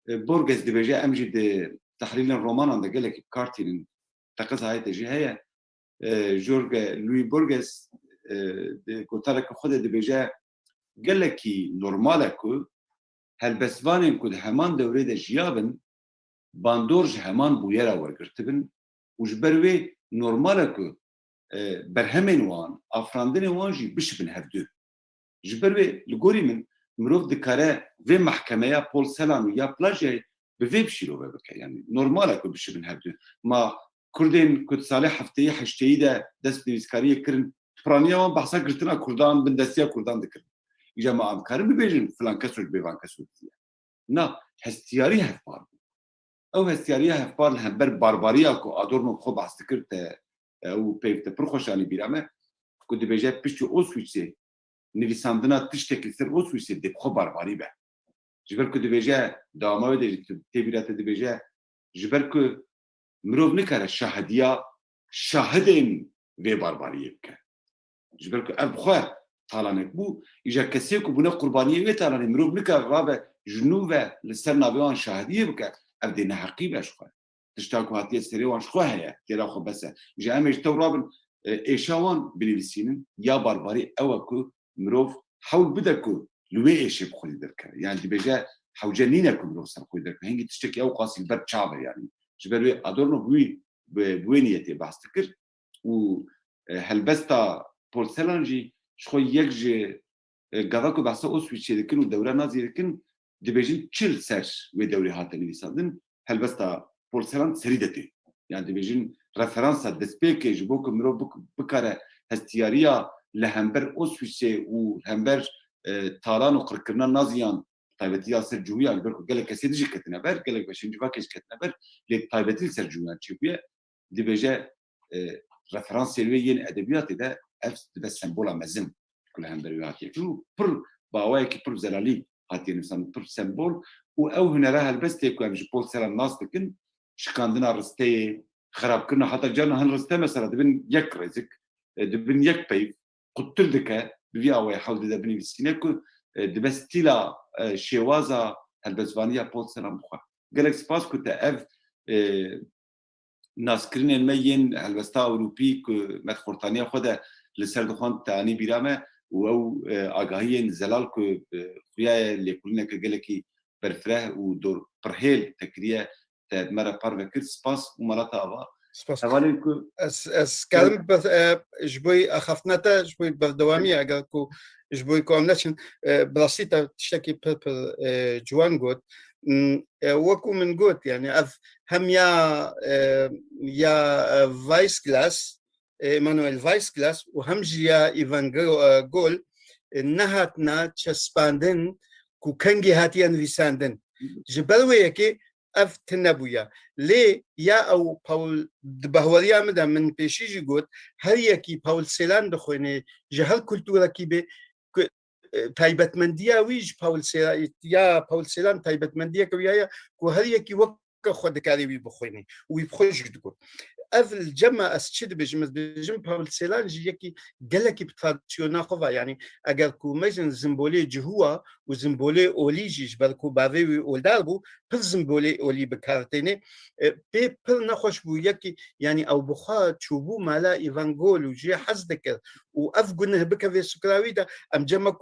بورغس دي بيجا امجي دي تحليل الرومان عند قال لك كارتين تقص هاي تجي هي جورج لوي بورغس قلت لك خد دي بيجا قال لك نورمال كو هالبسفان كود همان دوره ده جيابن باندورج همان بويرا ورقرتبن وجبروي نورمال كو برهمن وان افراندن وان جي بشبن هفدو جبروي لغوري من مروف دكاره في محكمة بول سلام يا بلاجي بفي بشيلو بك يعني نورمال اكو بشي من هبدو ما كردين كنت صالح هفتي حشتيده دست نيسكاريه كرن برانيا بحثا قلتنا كردان بندسيا كردان ذكر يا جماعه كارم بيجن فلان كسر بيفان كسر نا هستياري هفبار او هستياري هفبار الهبر بارباريا كو ادورنو خو بحث كرت او بيفت برخوشاني بيرامه كنت بيجي بيشو اوسويتسي نویساندنا تشتکی سر او سویسی دی خو بارباری به جبر که دیویجه دامه دی تبیرات دیویجه جبر که مروف نکره شاهدیا شاهدین و بارباری که جبر که اب خو طالانک بو ایجا کسی که بنا قربانی و طالانی مروف نکره رابه جنوب لسر نابیان شاهدیه بکه اب دی نحقی بش خو تشتاکو هاتیه سری وانش خو هیا تیرا خو بسه ایجا امیش تو رابن ایشاوان بنویسینن یا بارباری او که مروف حول بدكو لويش بخلي دركا يعني دي بيجا حوجنينا كو مروف سرقوي دركا هنجي تشتكي او قاسي البر تشابه يعني جبروي ادورنو بوي بوينيتي باستكر و هلبستا بول سلانجي شخو يكجي غاكو باسا اوسويتشي دكن ودوره نازي دكن دي بيجين تشيل سيرش وي دوري هاتني سادن هلبستا بول سلان سريدتي يعني دي بيجين ريفرنس دسبيكي جبوك مروف بكاره هستياريا لهمبر اوسويسي وهمبر تاران وقركرنا نازيان طيبتي ياسر جويا بركو قال لك سيدي كتنا بر قال لك باش نجيبها كيش كتنا بر لي طيبتي سر جويا تشويه دي بيجا ريفرنس لوين ادبيات ده اف بس سمبولا مزم كل همبريات يكلو بر باواكي بر زلالي هاتي مثلا بر سمبول او هنا راه البس تيكو مش بول سلام الناس لكن شكاندنا رستي خراب كنا حتى جانا هنرستي مثلا دبن يك رزق دبن يك بيف قلت لك بيا ويحاول دبني بالسينيكو دبستيلا شوازا هالبزوانيه بول سلام خو قالك سباس كنت اف ناس كرين المين هالبستا اوروبي مدخورتانيه خدا لسردخان تاني بيرامه او اگاهي زلال كو خويا اللي كلنا قالك برفره ودور برهيل تكريه تدمر بارفكر سباس ومراتا ابا اس كلام جبوي اخفتنتا جبوي بردوامي اگركو جبوي كومنشن براسيتا تشتكي بيبل جوان جوت وكو من جوت يعني هم يا فايس كلاس مانويل فايس كلاس وهم يا ايفان جول نهاتنا تشسباندن كو كنجي هاتيان فيساندن جبلوي يكي اف تنبويا لي يا او باول دبهوريا مدا من بيشيجي قوت هل يكي باول سيلان دخويني جهل كولتورا كي بي تايبت منديا ويج باول سيلان يا باول سيلان تايبت منديا كويايا كو هل يكي وك خد كاري وي بخويني وي بخوش تقول اف الجمع اسشد بجم باول سيلان يكي قالك بتراديسيونا خوا يعني اگر كو مجن زمبولي جهوا وزمبولي اوليجي جبالكو باوي ولداربو بل زمبولي اولي بكارتيني بي بل نخوش بو يكي يعني او بخا تشوبو مالا ايفانجول وجي حزدك واف قلنا بك في سكراوي دا ام جمع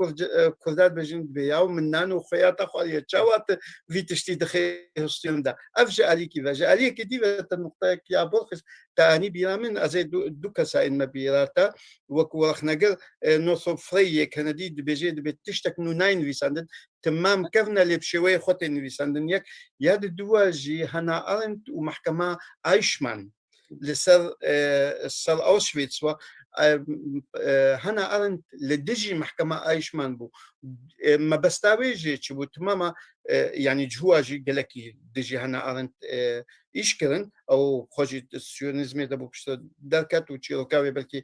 كردات بجن بياو من نانو خياطه خويا تشاوات في تشتيت خير ستيلم دا اف جاليكي فجاليكي دي النقطه يا بوخس تاني بيرامن ازي دوكا ساين مبيراتا وكو رخناجر نوصو فري كندي بيجي بتشتك نو ناين فيساندن تمام كفنا اللي بشوي خوتين فيساندن ياك ياد الدواجي هنا ارنت ومحكمه ايشمان لسر السر اوشفيتس هانا أرنت لدجي محكمة آيشمان بو ما بستاويجي تشبو تماما يعني جواجي قالكي دجي هانا أرنت إيشكرن أو خوجي السيونيزمي دابو بشتر داركات وتشيروكاوي بلكي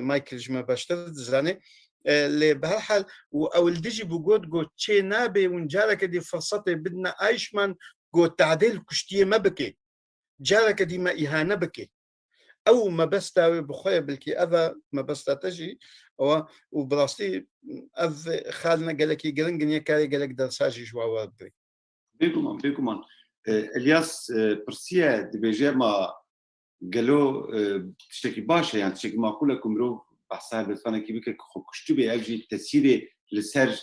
مايكل جما باشتر زاني اللي بهالحال او الدجي بوجود جو تشي نابي ونجارك دي فرصتي بدنا ايشمان جو تعديل كشتيه ما بكي جارك دي ما اهانه بكي او ما بستاوي بخويا بلكي اذا ما بستا تجي او وبلاستي اذ خالنا قالك جرنجن يكاري قالك درساجي جوا وردري بيكمان الياس برسيا دبيجي ما قالوا تشتكي باشا يعني تشتكي معقوله كمرو بحسها بالفانا كيبك كشتو بيجي تسيري لسر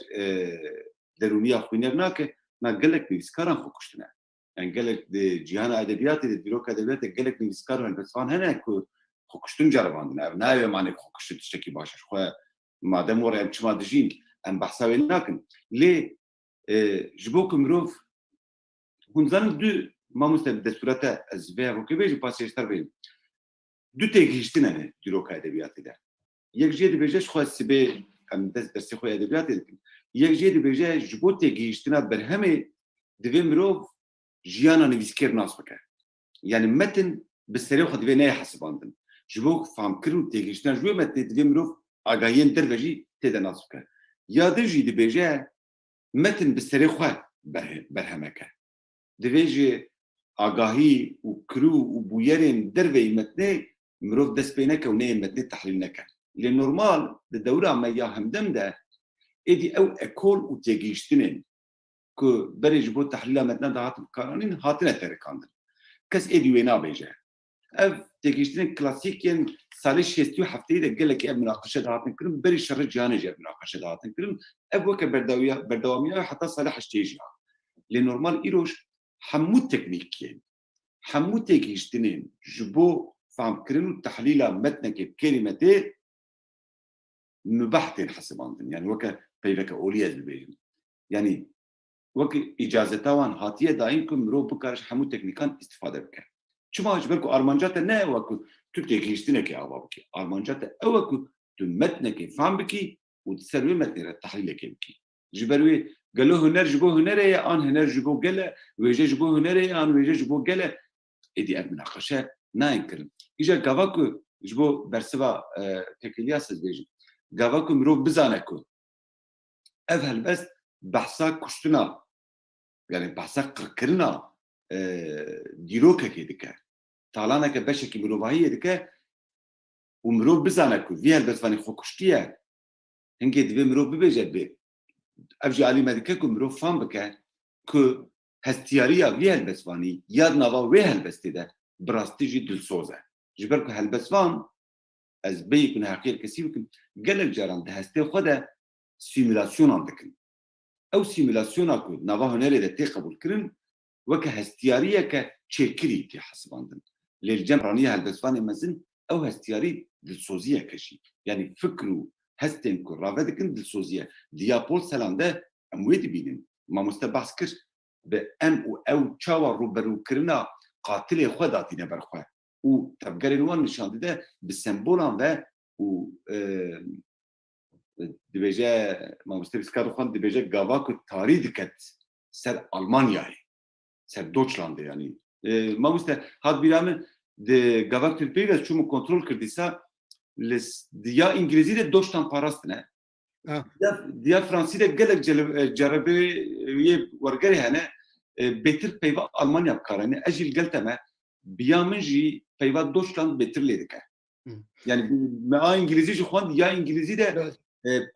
درونيه خوينه هناك ما قال لك بيسكران خو كشتنا يعني قال لك جهان ادبيات ديروك ادبيات قال لك بيسكران بس فان هنا خو كشتون جرب عندنا ناوي معنى خو كشتو تشتكي باشا خو ما دام ورا مش ما دجين ام بحسها هناك ليه جبوك مروف هون زن دو ما مستند صورته از به رو که بیش پاسیشتر بیم دو تگیشتنه دیروک ادبیاتی ده یک جدی بیشش خواست سبه ام دست درس خوی ادبیاتی ده یک جدی بیش جبو تگیشتنه بر همه دویم رو جیانا نویسکر ناس بکه یعنی متن بسری خود دوی نه حساباندن جبو فهم کرد تگیشتنه جبو متن دویم رو آگاهین در وجی تد ناس بکه یاد جدی بیش متن بسری خود بر همه که دویجه آگاهی و کرو و بویرین دروی متنه مروف دست بینک و نه متنه تحلیل نکن لی نورمال ده دوره اما یا همدم ده ایدی او اکول و تیگیشتنین که بریج بود تحلیل متنه ده هاتم کارانین هاتنه ترکاندن کس ایدی وینا بیجه او تیگیشتنین کلاسیکین سالی 67 ده گله که اب مناقشه ده هاتن کرن بری شر جانه جه مناقشه ده هاتن کرن اب وکه بردوامیه حتی سالی 8 جه لی نورمال ایروش حمو تكنيكين حمو تيجيشتنين جبو فهم كرنو تحليل متنك بكلمتين مبحثين حسباندن يعني وكا بيبكا اولياء البيجن يعني وكا اجازتوان هاتيه دايمكم مرو بكارش حمو تكنيكان استفاده بك شو ما جبركو ارمانجاتا نا وكو تو تيجيشتنك يا ابابكي ارمانجاتا اوكو تو متنك فهم بكي وتسروي متن التحليل كيبكي جبروي قالوا هنر جبو هنر يا ان هنر جبو قله ويجي جبو هنر يا ان ويجي جبو قله ادي المناقشه ناينكرن اجا غافاكو جبو برسوا تكلياس بيجي غافاكو مرو بزانكو افهل بس بحثا كشتنا يعني بحثا قركرنا ديروكا كيدكا طالعنا كبشكي مروباهيه دكا ومرو بزانكو فيها بس فاني خو كشتيه هنجي دبي مرو ببيجي افجي علي مدككم مرو فهم بك كو هستياريا ويا البسواني ياد نوا ويا البستي ده براستيجي دلسوزه جبركو هالبسوان از بيكون حقير كسيبكم قال جاران ده هستي خدا سيمولاسيون عندكم او سيمولاسيون اكو نوا هنري ده تقبل كرن وك هستياريا كتشكري تي حسباندن للجمرانيه هالبسواني مزن او هستياري دلسوزيه كشي يعني فكروا هستن كو رافدكن دلسوزيه ديابول سلامده امويد بينن ما مستبحث كر بام او تشاور روبرو كرنا قاتل خداتي نبرخوا و تبقرنوان نشان ده بالسمبولان و دبيجا ما مستبحث كارو خان دبيجا غافاكو تاري دكت سر المانيا سر دوتشلاند يعني ما مست هاد بيرامن de غافاكو البيغا شو كنترول كرديسا دیا انگلیسی ده دوشتن پاراست نه دیا فرانسی ده گلک جربه یه ورگری هنه بهتر پیوا آلمانیا بکارنه اجیل گلته ما بیامن جی پیوا دوشتن بهتر لیدکه yani ما انگلیسی جو خوان دیا انگلیسی ده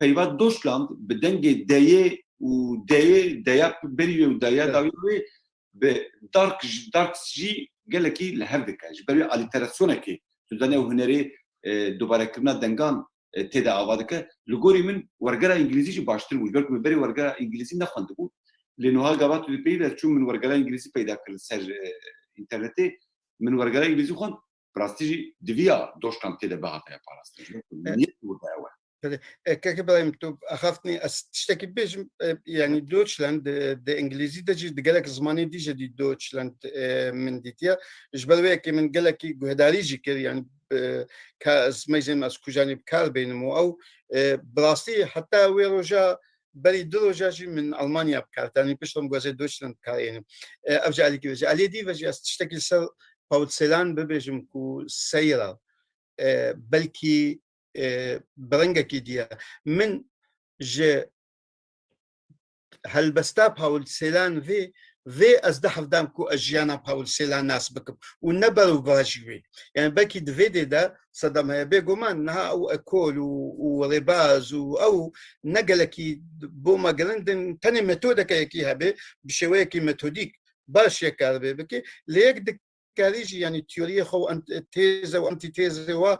پیوا دوشتن بدنگ دیه و دیه بریو و دیه داوی به دارک جی گلکی لهردکه جبری الیتراسیونه کی تو دنیا و هنری دوباره کردن دنگان تدا آواده که لگوری من ورگره انگلیسی جو باشتر بود برکو بری ورگره انگلیسی نخونده بود لنوها گابات تو پیدا چون من ورگره انگلیسی پیدا کرد سر اینترنتی من ورگره انگلیسی خون براستیجی دویا دوشتم تدا بهاته پاراستیجی نیت بود داوه كابراهيم تو اخافتني تشتكي بيش يعني دوتشلاند د انجليزي دجي دقالك زماني ديجا دي دوتشلاند من ديتيا جبلوي كي من قالك جهداريجي كير يعني كازميزم از كوجاني بكار بينمو او براستي حتى ويروجا بلي دروجاجي من المانيا بكار تاني بيشتم غازي دويتشلاند بكار يعني ارجع لك بيجي علي دي بيجي تشتكي سر باوتسيلان ببيجم كو سيرا بلكي برنجا كيديا من ج هالبستا باوتسيلان في ازدحف دام كو اجيانا باوتسيلان ناس بكب ونبرو براجوي يعني بكي دفيدي دا صدام هي بيجومان نها او اكول وريباز او نقلكي بوما جرندن تاني ميثودا كي هبي بشويكي ميثوديك باش يكاربي بكي ليك كاريجي يعني تيوريا خو انت تيزا وانتي تيزا و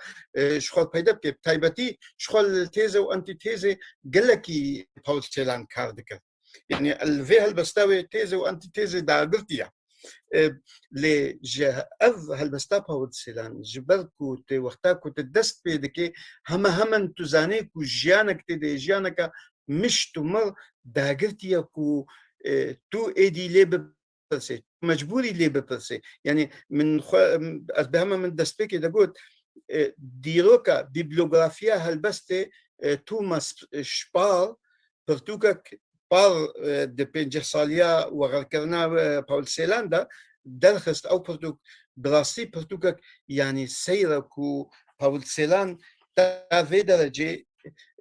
شغل بيدا بكي تايبتي شغل تيزا وانتي تيزا قالكي باوتسيلان كاردك يعني الفي هالبستاوي تيزي وانتي تيزي داغلتيا لي جه اف هالبستا باوتسيلان جبركو تي وقتاكو تدست بيدكي هم تزانيكو جيانك تدي جيانك مش تمر داغلتيا كو تو ايدي لي ببرسي مجبوري لي ببرسي يعني من بهم من دستبيكي دقوت ديروكا بيبلوغرافيا هالبستي توماس شبال برتوكك بار دي بنجساليا وغركرنا باولسيلاندا درخست او برتوك براسي برتوكك يعني سيركو باولسيلان تا في درجه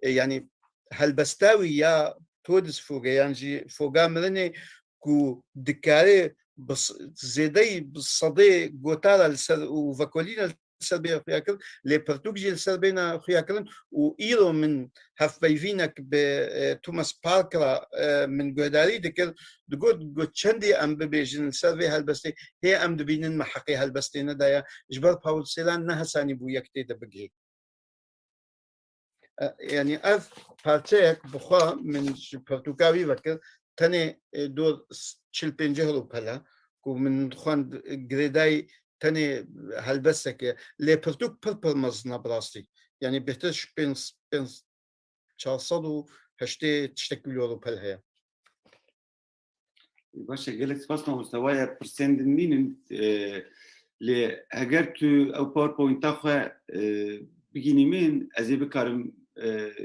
يعني هالبستاوي يا تودس فوق يعني فوقا مرني كو دكاري بس زيدي بالصدي غوتالا وفاكولينا السربيه خياكل لي برتوكجي السربينا خياكلن وايرو من هفبيفينك بتوماس باركرا من جوداري دكر دقود تشندي ام ببيجن السربي هالبستي هي ام دبينن محقي هالبستي ندايا جبر باول سيلان نها ساني بو يكتي دبقي يعني اف بارتيك بخوا من برتوكاوي وكر تاني دور تشيل بنجهرو بلا ومن خوان جريداي تاني هالبسك لي برتوك بربر مزنا براستي يعني بيحتاج بينس شاصدو هشتي تشتكي يورو بلها باشه gelek spas ma mustawaya persendinin li heger tu ew PowerPoint xwe bigînî min ez ê bikarim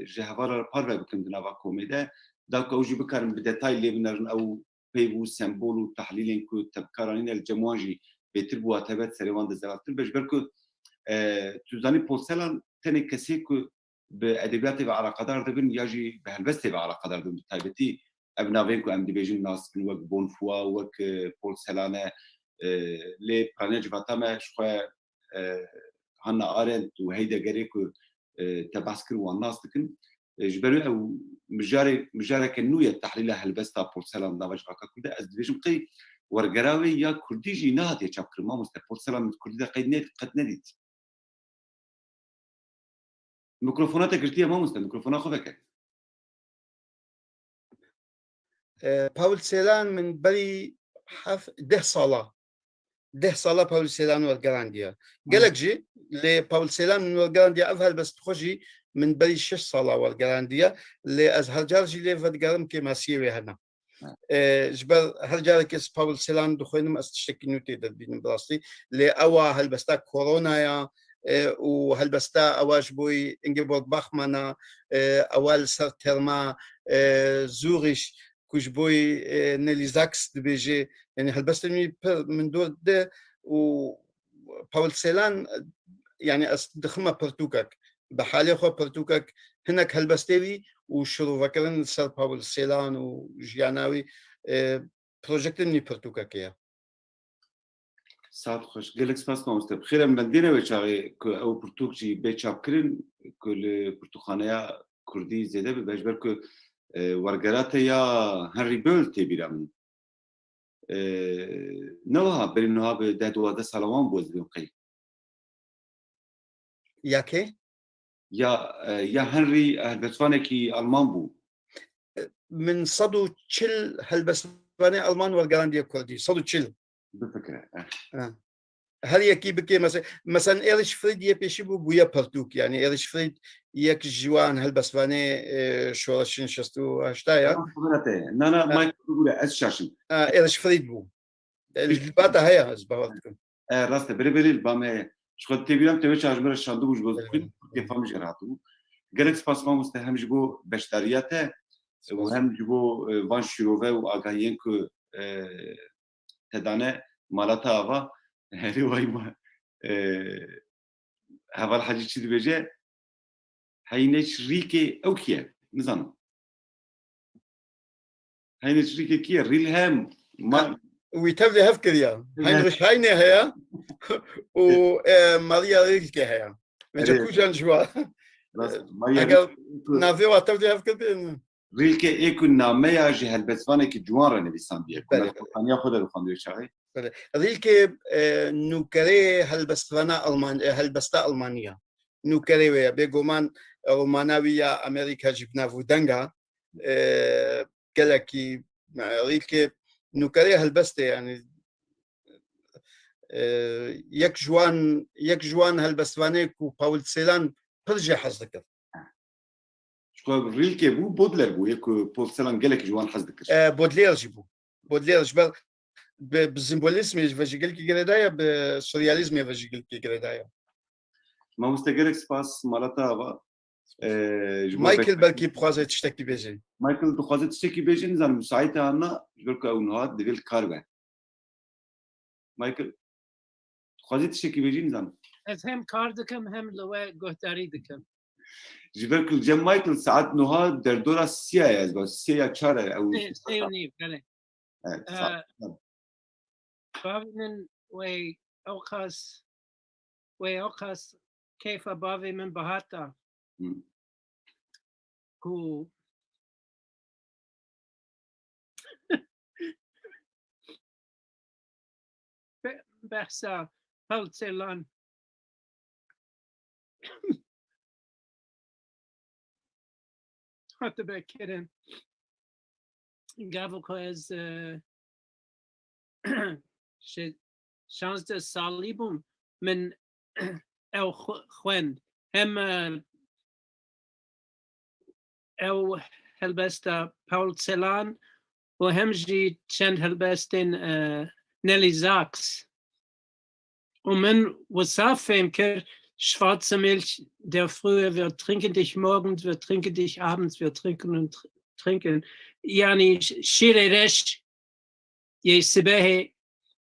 ji hevara parve bikim di nava komê de da ku ew jî bikarim bi detay lê binerin ew peyv û sembol û tehlîlên ku tevkaranîne li cem wan jî bêtir bû hatebet serê wan dizdevattir ji ber ku tu zanî Polselan tenê kesê ku bi edebiyatê ve alaqedar dibin ya jî bi helbestê ve alaqedar dibin bi taybetî ev navên ku em dibêjin naskin wek Bonfoy wek Polselan e lê piranîya civata me ji xwe Hannah Arendt û Heideggerê ku te behs kir wan nas dikin ji ber ew mijareke nû ye tehlîla helbesta Polselan nava civaka Kurd de ez dibêjim qey wergera wê ya Kurdî jî nehatiye çapkirin mamoste Polselan min Kurdî de qet nedît mikrofona te girtiye mamoste mikrofona xwe veke باولسيلان من بري حف 10 صالة باولسيلان والجرانديا قالك جي لي باولسيلان من والجرانديا أفهل بس تخجي من بري 6 صالة والجرانديا اللي أزهر جارجي لي فدقرم كي ماسيوي هنا جبر هرجع كيس باولسيلان دخوينم استشتكي نوتي دبين براستي لي أوا هالبستا كورونا يا وهالبستا أواش بوي إنجيبورغ باخمانا أوال سرترما زوريش كوش بوي نيلي زاكس دبيجي يعني هالبستني من دور ده و باولسيلان يعني استخدمها برتوكك بحالي خو برتوكك هناك هالبستيوي وشرو فكرن سر باولسيلان وجياناوي بروجكت مني برتوكك يا ساعت خوش gelek spas mamoste bixêrem me dîne wê çaxê ku ew pirtûk jî bê çapkirin ku li pirtûkxaneya Kurdî zêde bibe ji ber ku wergera te ya Henry Böll tê bîra min ne wiha berî niha bi 10-12 sala wan bû ez dibîm qey يا كي ya Henry helbestvanekî Alman bû من صدو تشيل هالبسباني ألمان والجرانديا كردي صدو تشيل bifikre هل يكي بكي مثلا إيرش فريد يبيشي بويا برتوك يعني إيرش فريد يك جوان هالبسباني شورشين شستو هشتايا نه ما بقول از شاشم إيرش فريد بو الباتا هيا أزبارتكم راسته بری البامه شخص تبيهم تبي شاجمر شاندو وش بزخين كيفهم جراتو قالك سباس ما مستهم جبو بشترياته وهم جبو وان شروفه وآگاهين كو تدانه مالاتا آوا هری وای ما هوا الحاجة چی بيجي هينش ريكي أو كيه نزانم هينش ريكي كيه ريل هم ما ويتبدي هفكر يا هينريش هايني هيا وماريا ريلكي هيا وجاكو جان جوا اگر نافيو تبدي هفكر ريلكي ايكون ناميا جي هالبسفانه كي جوان نویسان بیه كنا كومبانيا خود رو خواندوی شاغي ريلكي نوكري هلبستا ألمانيا نوكري ويا بيجومان روماناوية أمريكا جبنا فودنجا كلاكي ريلكي نوكري هلبسته يعني يك جوان هلبستوانيك وباول سيلان برجع حزدك شكو ريلكي بو بودلر بو يكو بولسلان قالك جوان حزدك بودلير جيبو بودلير جبل بالسيمبوليزم يفجيكي قردايا بالسورياليزم يفجيكي قردايا ما مستقرك سباس مالتا با مايكل بالكي بخوازه تشتكي بيجي مايكل بخوازه تشتكي بيجي نزان مساعدة عنا يقولك او نهاد ديال كاربه مايكل بخوازه تشتكي بيجي نزان از هم کار دکم هم لوه گهداری دکم جبرك الجم مايكل ساعات نهاد در دورة سيا از بس سيا چاره او سه و نیف بله باوینن وی اوقاس كيف باوی من بهاتا کو بحثا هلتلان حتی بکرن گاو که از 16 سالی بوم من او خوند هم او هلبستا پاول سلان و هم جی چند هلبستن Nelly Sachs. Und man fem ker schwarze Milch, der früher, wir trinken dich morgens, wir trinken dich abends, wir trinken und trinken. Yani shire resh ye sibehe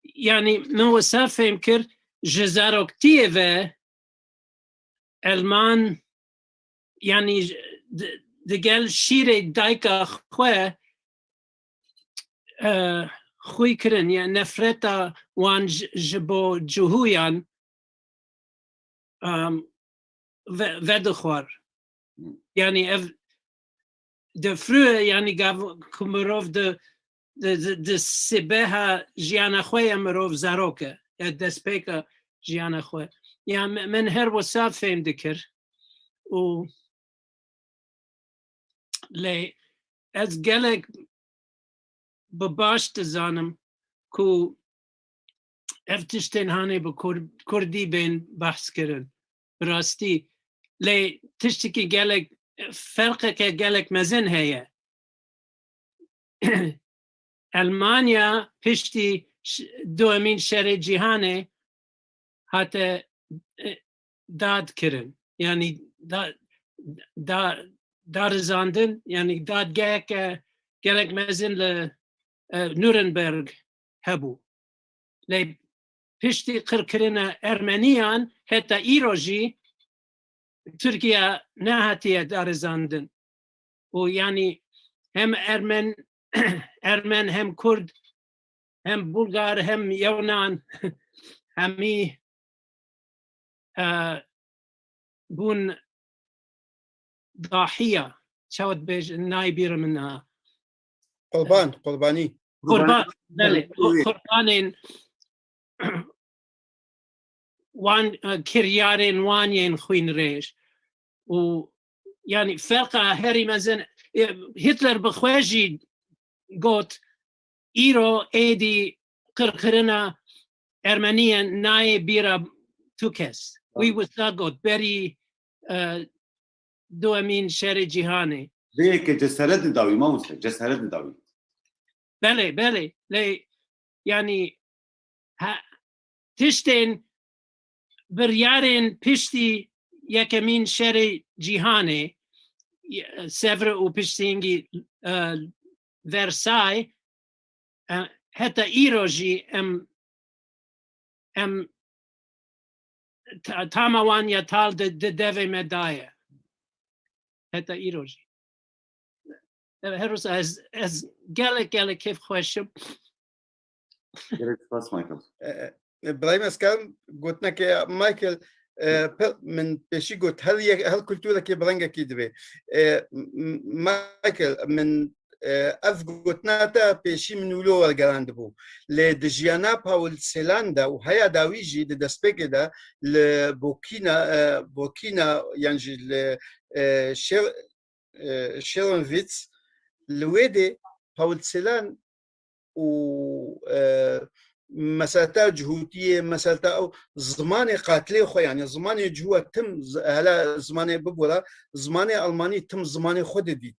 yani man fem ker jezaroktieve elman yani de gel shire daika khwe خویکرن یا نفرت وان جبو جهویان ودخوار یعنی de früher yani gav kumerov de sibeha jiana khoya merov zaroke de speka jiana khoya ya men her wasaf fem dikir o le as gelek بباشت زانم کو افتشتن هانه با کردی بین بحث کردن راستی لی تشتی که گلک فرق که گلک مزن هیه المانیا پشتی دومین شهر جهانه حتی داد کردن یعنی دار زاندن یعنی داد گلک مزن ل نورنبرغ هبو لی پشتی قرکرنا ارمنیان حتی ایروجی ترکیه نهاتیه دار زاندن و یعنی هم ارمن هم کرد هم بلغار هم یونان همی بون ضاحیه شود بیش نایبیر منها قرباني بله قربانين وان كريارين وانين خوين ريش و يعني فرقة هري مزن هتلر بخواجي قوت إيرو إيدي قرقرنا أرمنيا ناي بيرا توكس وي وثاقوت بري دو أمين شاري جيهاني ذيك جسرت داوي ما مسلم جسرت داوي بله لی يعني تشتين بریارن پشتی یکمین شهر جهانی سفر و پشتینگی ورسای حتی ایروژی ام تاموان یا تال دوی مدایه حتی ایروژی هروز از گله کیف خوشم گلک سپاس مایکل. ابراهيم اسكان قلت لك يا مايكل من بشي قلت هل كلتورة كي برنجا كي دبي مايكل من قلت ناتا بشي من ولو الجراند بو لدجيانا باول سيلاندا وهيا داويجي دسبيكي دا بوكينا يعني شيرونفيتس لويدي باول سيلان و مسالتا جهوتيه مسالتا او زماني قاتلي خو يعني زماني جهوه تم هلا زماني ببولا زماني الماني تم زماني خود ديت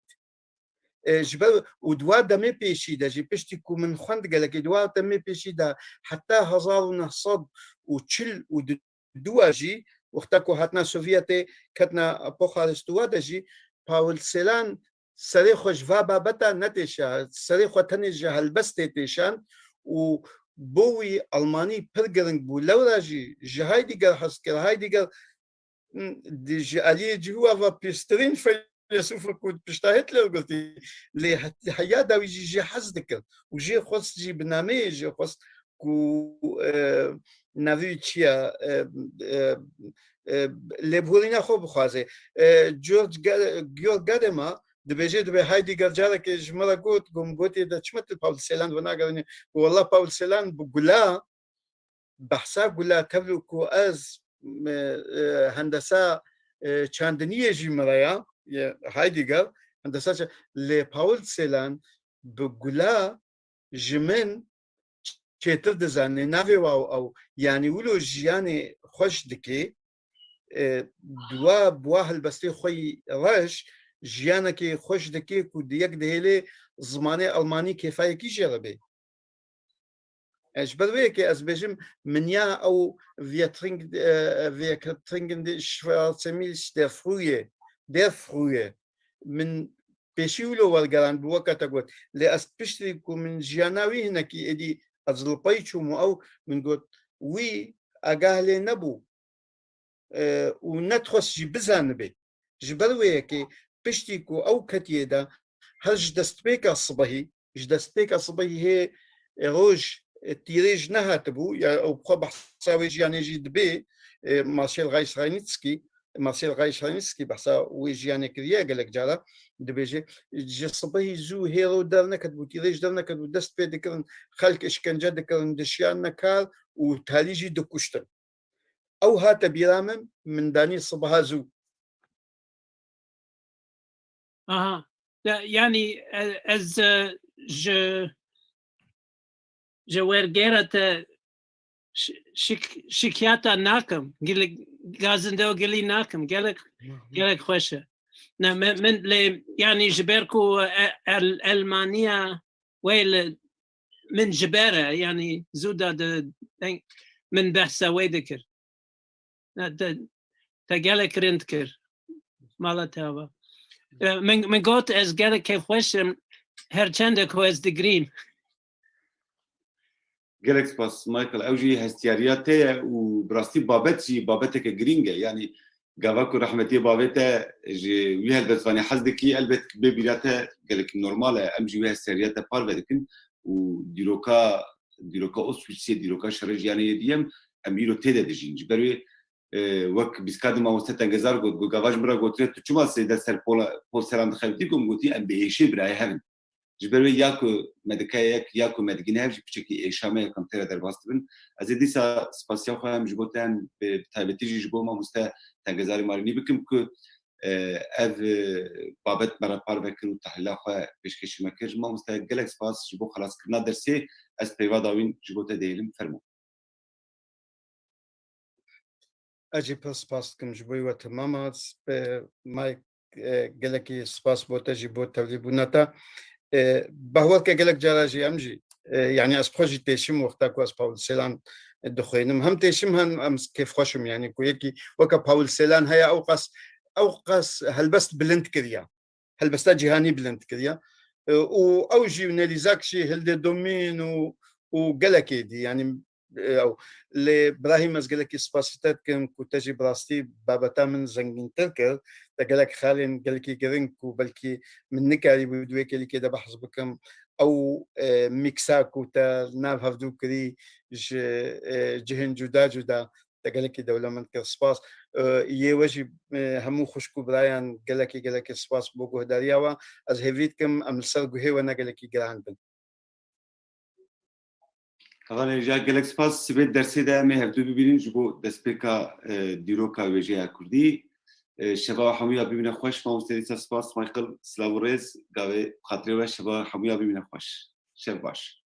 جبل ودوا دمي بيشي دا جي بيشتكو من خوند قالك دوا دمي بيشي دا حتى 1900 وتشل ودوا جي وقتكو هاتنا سوفيتي كتنا بوخارستوا دا جي باول سيلان سريخو جفا بابتا نتيشا سريخو تنجا هالبستي تيشان و بوي ألماني برجرنج بو لوراجي جهايدي قال حسكر هايدي قال دي عليه جهوا بيسترين فيلسوف كود بيشتهت له قلتي لي حيا داوي جي حزدك وجي خص جي بنامي جي خص كو نافي تشيا لي بولينا خو بخازي جورج جادما دبيجي دبي هايدي جالك جمرة قلت إذا شمت باول سيلان وناقرني والله باول سيلان بقولا بحساب قولا تبلو كو أز هندسة چاندنية جمرة هايدي قال هندسة لباول سيلان بقولا جمن كتر دزاني نافي أو يعني ولو جياني خوش دكي دوا بواه البستي خوي راش جیانا که خوش دکی کو دیگ دهیله زمانه آلمانی کفایه کی جربه اش بدوی که از بجم منیا او ویترینگن شوارزمیلش در فرویه من بشیولو والگران بوقتا قلت لاس بشتري کو من جیاناوی هنا کی ادی از البایچو مو او من قلت وی اگاهله نبو و نتخص جی بزن به جبروی که بشتيكو أو كتيدا هج دستبيك الصباحي دستبيك الصباحي هي روج تيريج نهاتبو يعني أو بخو بحساويج يعني جي دبي مارشيل غايشرانيتسكي بحسا ويجي يعني كريا قالك جالا دبيجي جي الصباحي زو هيرو دارنا كتبو تيريج دارنا كتبو دستبي دكرن خلق إشكنجا دكرن دشيان نكال وتاليجي دكوشتن أو هاتا بيرامن من داني الصباحا زو يعني از جوارجرة شكياتا ناكم قال غازندو قالي ناكم قالك خوشة من يعني جبركو ألمانيا ويل من جبارة يعني زودا من بحثة ويدكر تقالك رندكر مالتها من قلت از قالك كيف خوشم هرچندك هو از دقريم گلک سپاس مایکل اوجی هستیاریاته و براستی بابتك گرینگه يعني قاواكو رحمتي بابته جي ويها البزواني حزدكي البت ببيراته قالك نورماله امجي ويها هستيارياته بار بدكن و ديروكا اوسويتسي ديروكا شرج يعني ديم اميرو تيدا دجين جبروي وك بيسكاد ما وستن جزار قد قاواج برا قلت له تشوما سيدا سر بول سلام دخلتيكم قلتي ام بيشي براي هفن جبروي ياكو مدكايك ياكو مدجنه بشكل اشامه كونتر در باستبن از ديسا سباسيال خام جبوتن بتابتيجي جبو ما مستا تنجزاري مارني بكم كو اف بابت مرا بار بكر وتحليل خو بشكش مكر ما مستا جالك سباس جبو خلاص كنا درسي اس بيوا داوين جبوتا ديلم فرمو اجي سباس كم جبوي وتماما مايك جالك سباس بوتا جبوتا لبناتا بهوك قالك جاراجي امجي يعني اس بروجي تيشم وقتك واس باول سيلان دخوينم هم تيشم هم أمس كيف خوشم يعني كويكي وكا باول سيلان هيا أوقس هلبست بلند كريا هلبستا جهاني بلند كريا وأوجي ناليزاكشي هلدي دومين وقلكي دي يعني أو لإبراهيم أزقلكي سباسيتات كم كتجي براستي بابتا من زنجين تركر تقلك خالين قلكي قرنك وبلكي من نكاري بدويك اللي كده بحث بكم أو ميكساكو تا ناف هفدو كري جهن جدا جدا تقلكي دولة من كرسباس يوجي همو خشكو برايان قلكي سباس بوغو هدارياوا از هيفيتكم أمسر قهي وانا قلكي قراندن طبعا جا گلکس پاس سبت درسی ده می هفته ببینیم جو دسپیکا دیروکا ویژه کردی شبا حمویا ببینه خوش ما مستدی سپاس مایکل سلاورز گاوه خاطری و شبا حمویا ببینه خوش شب باش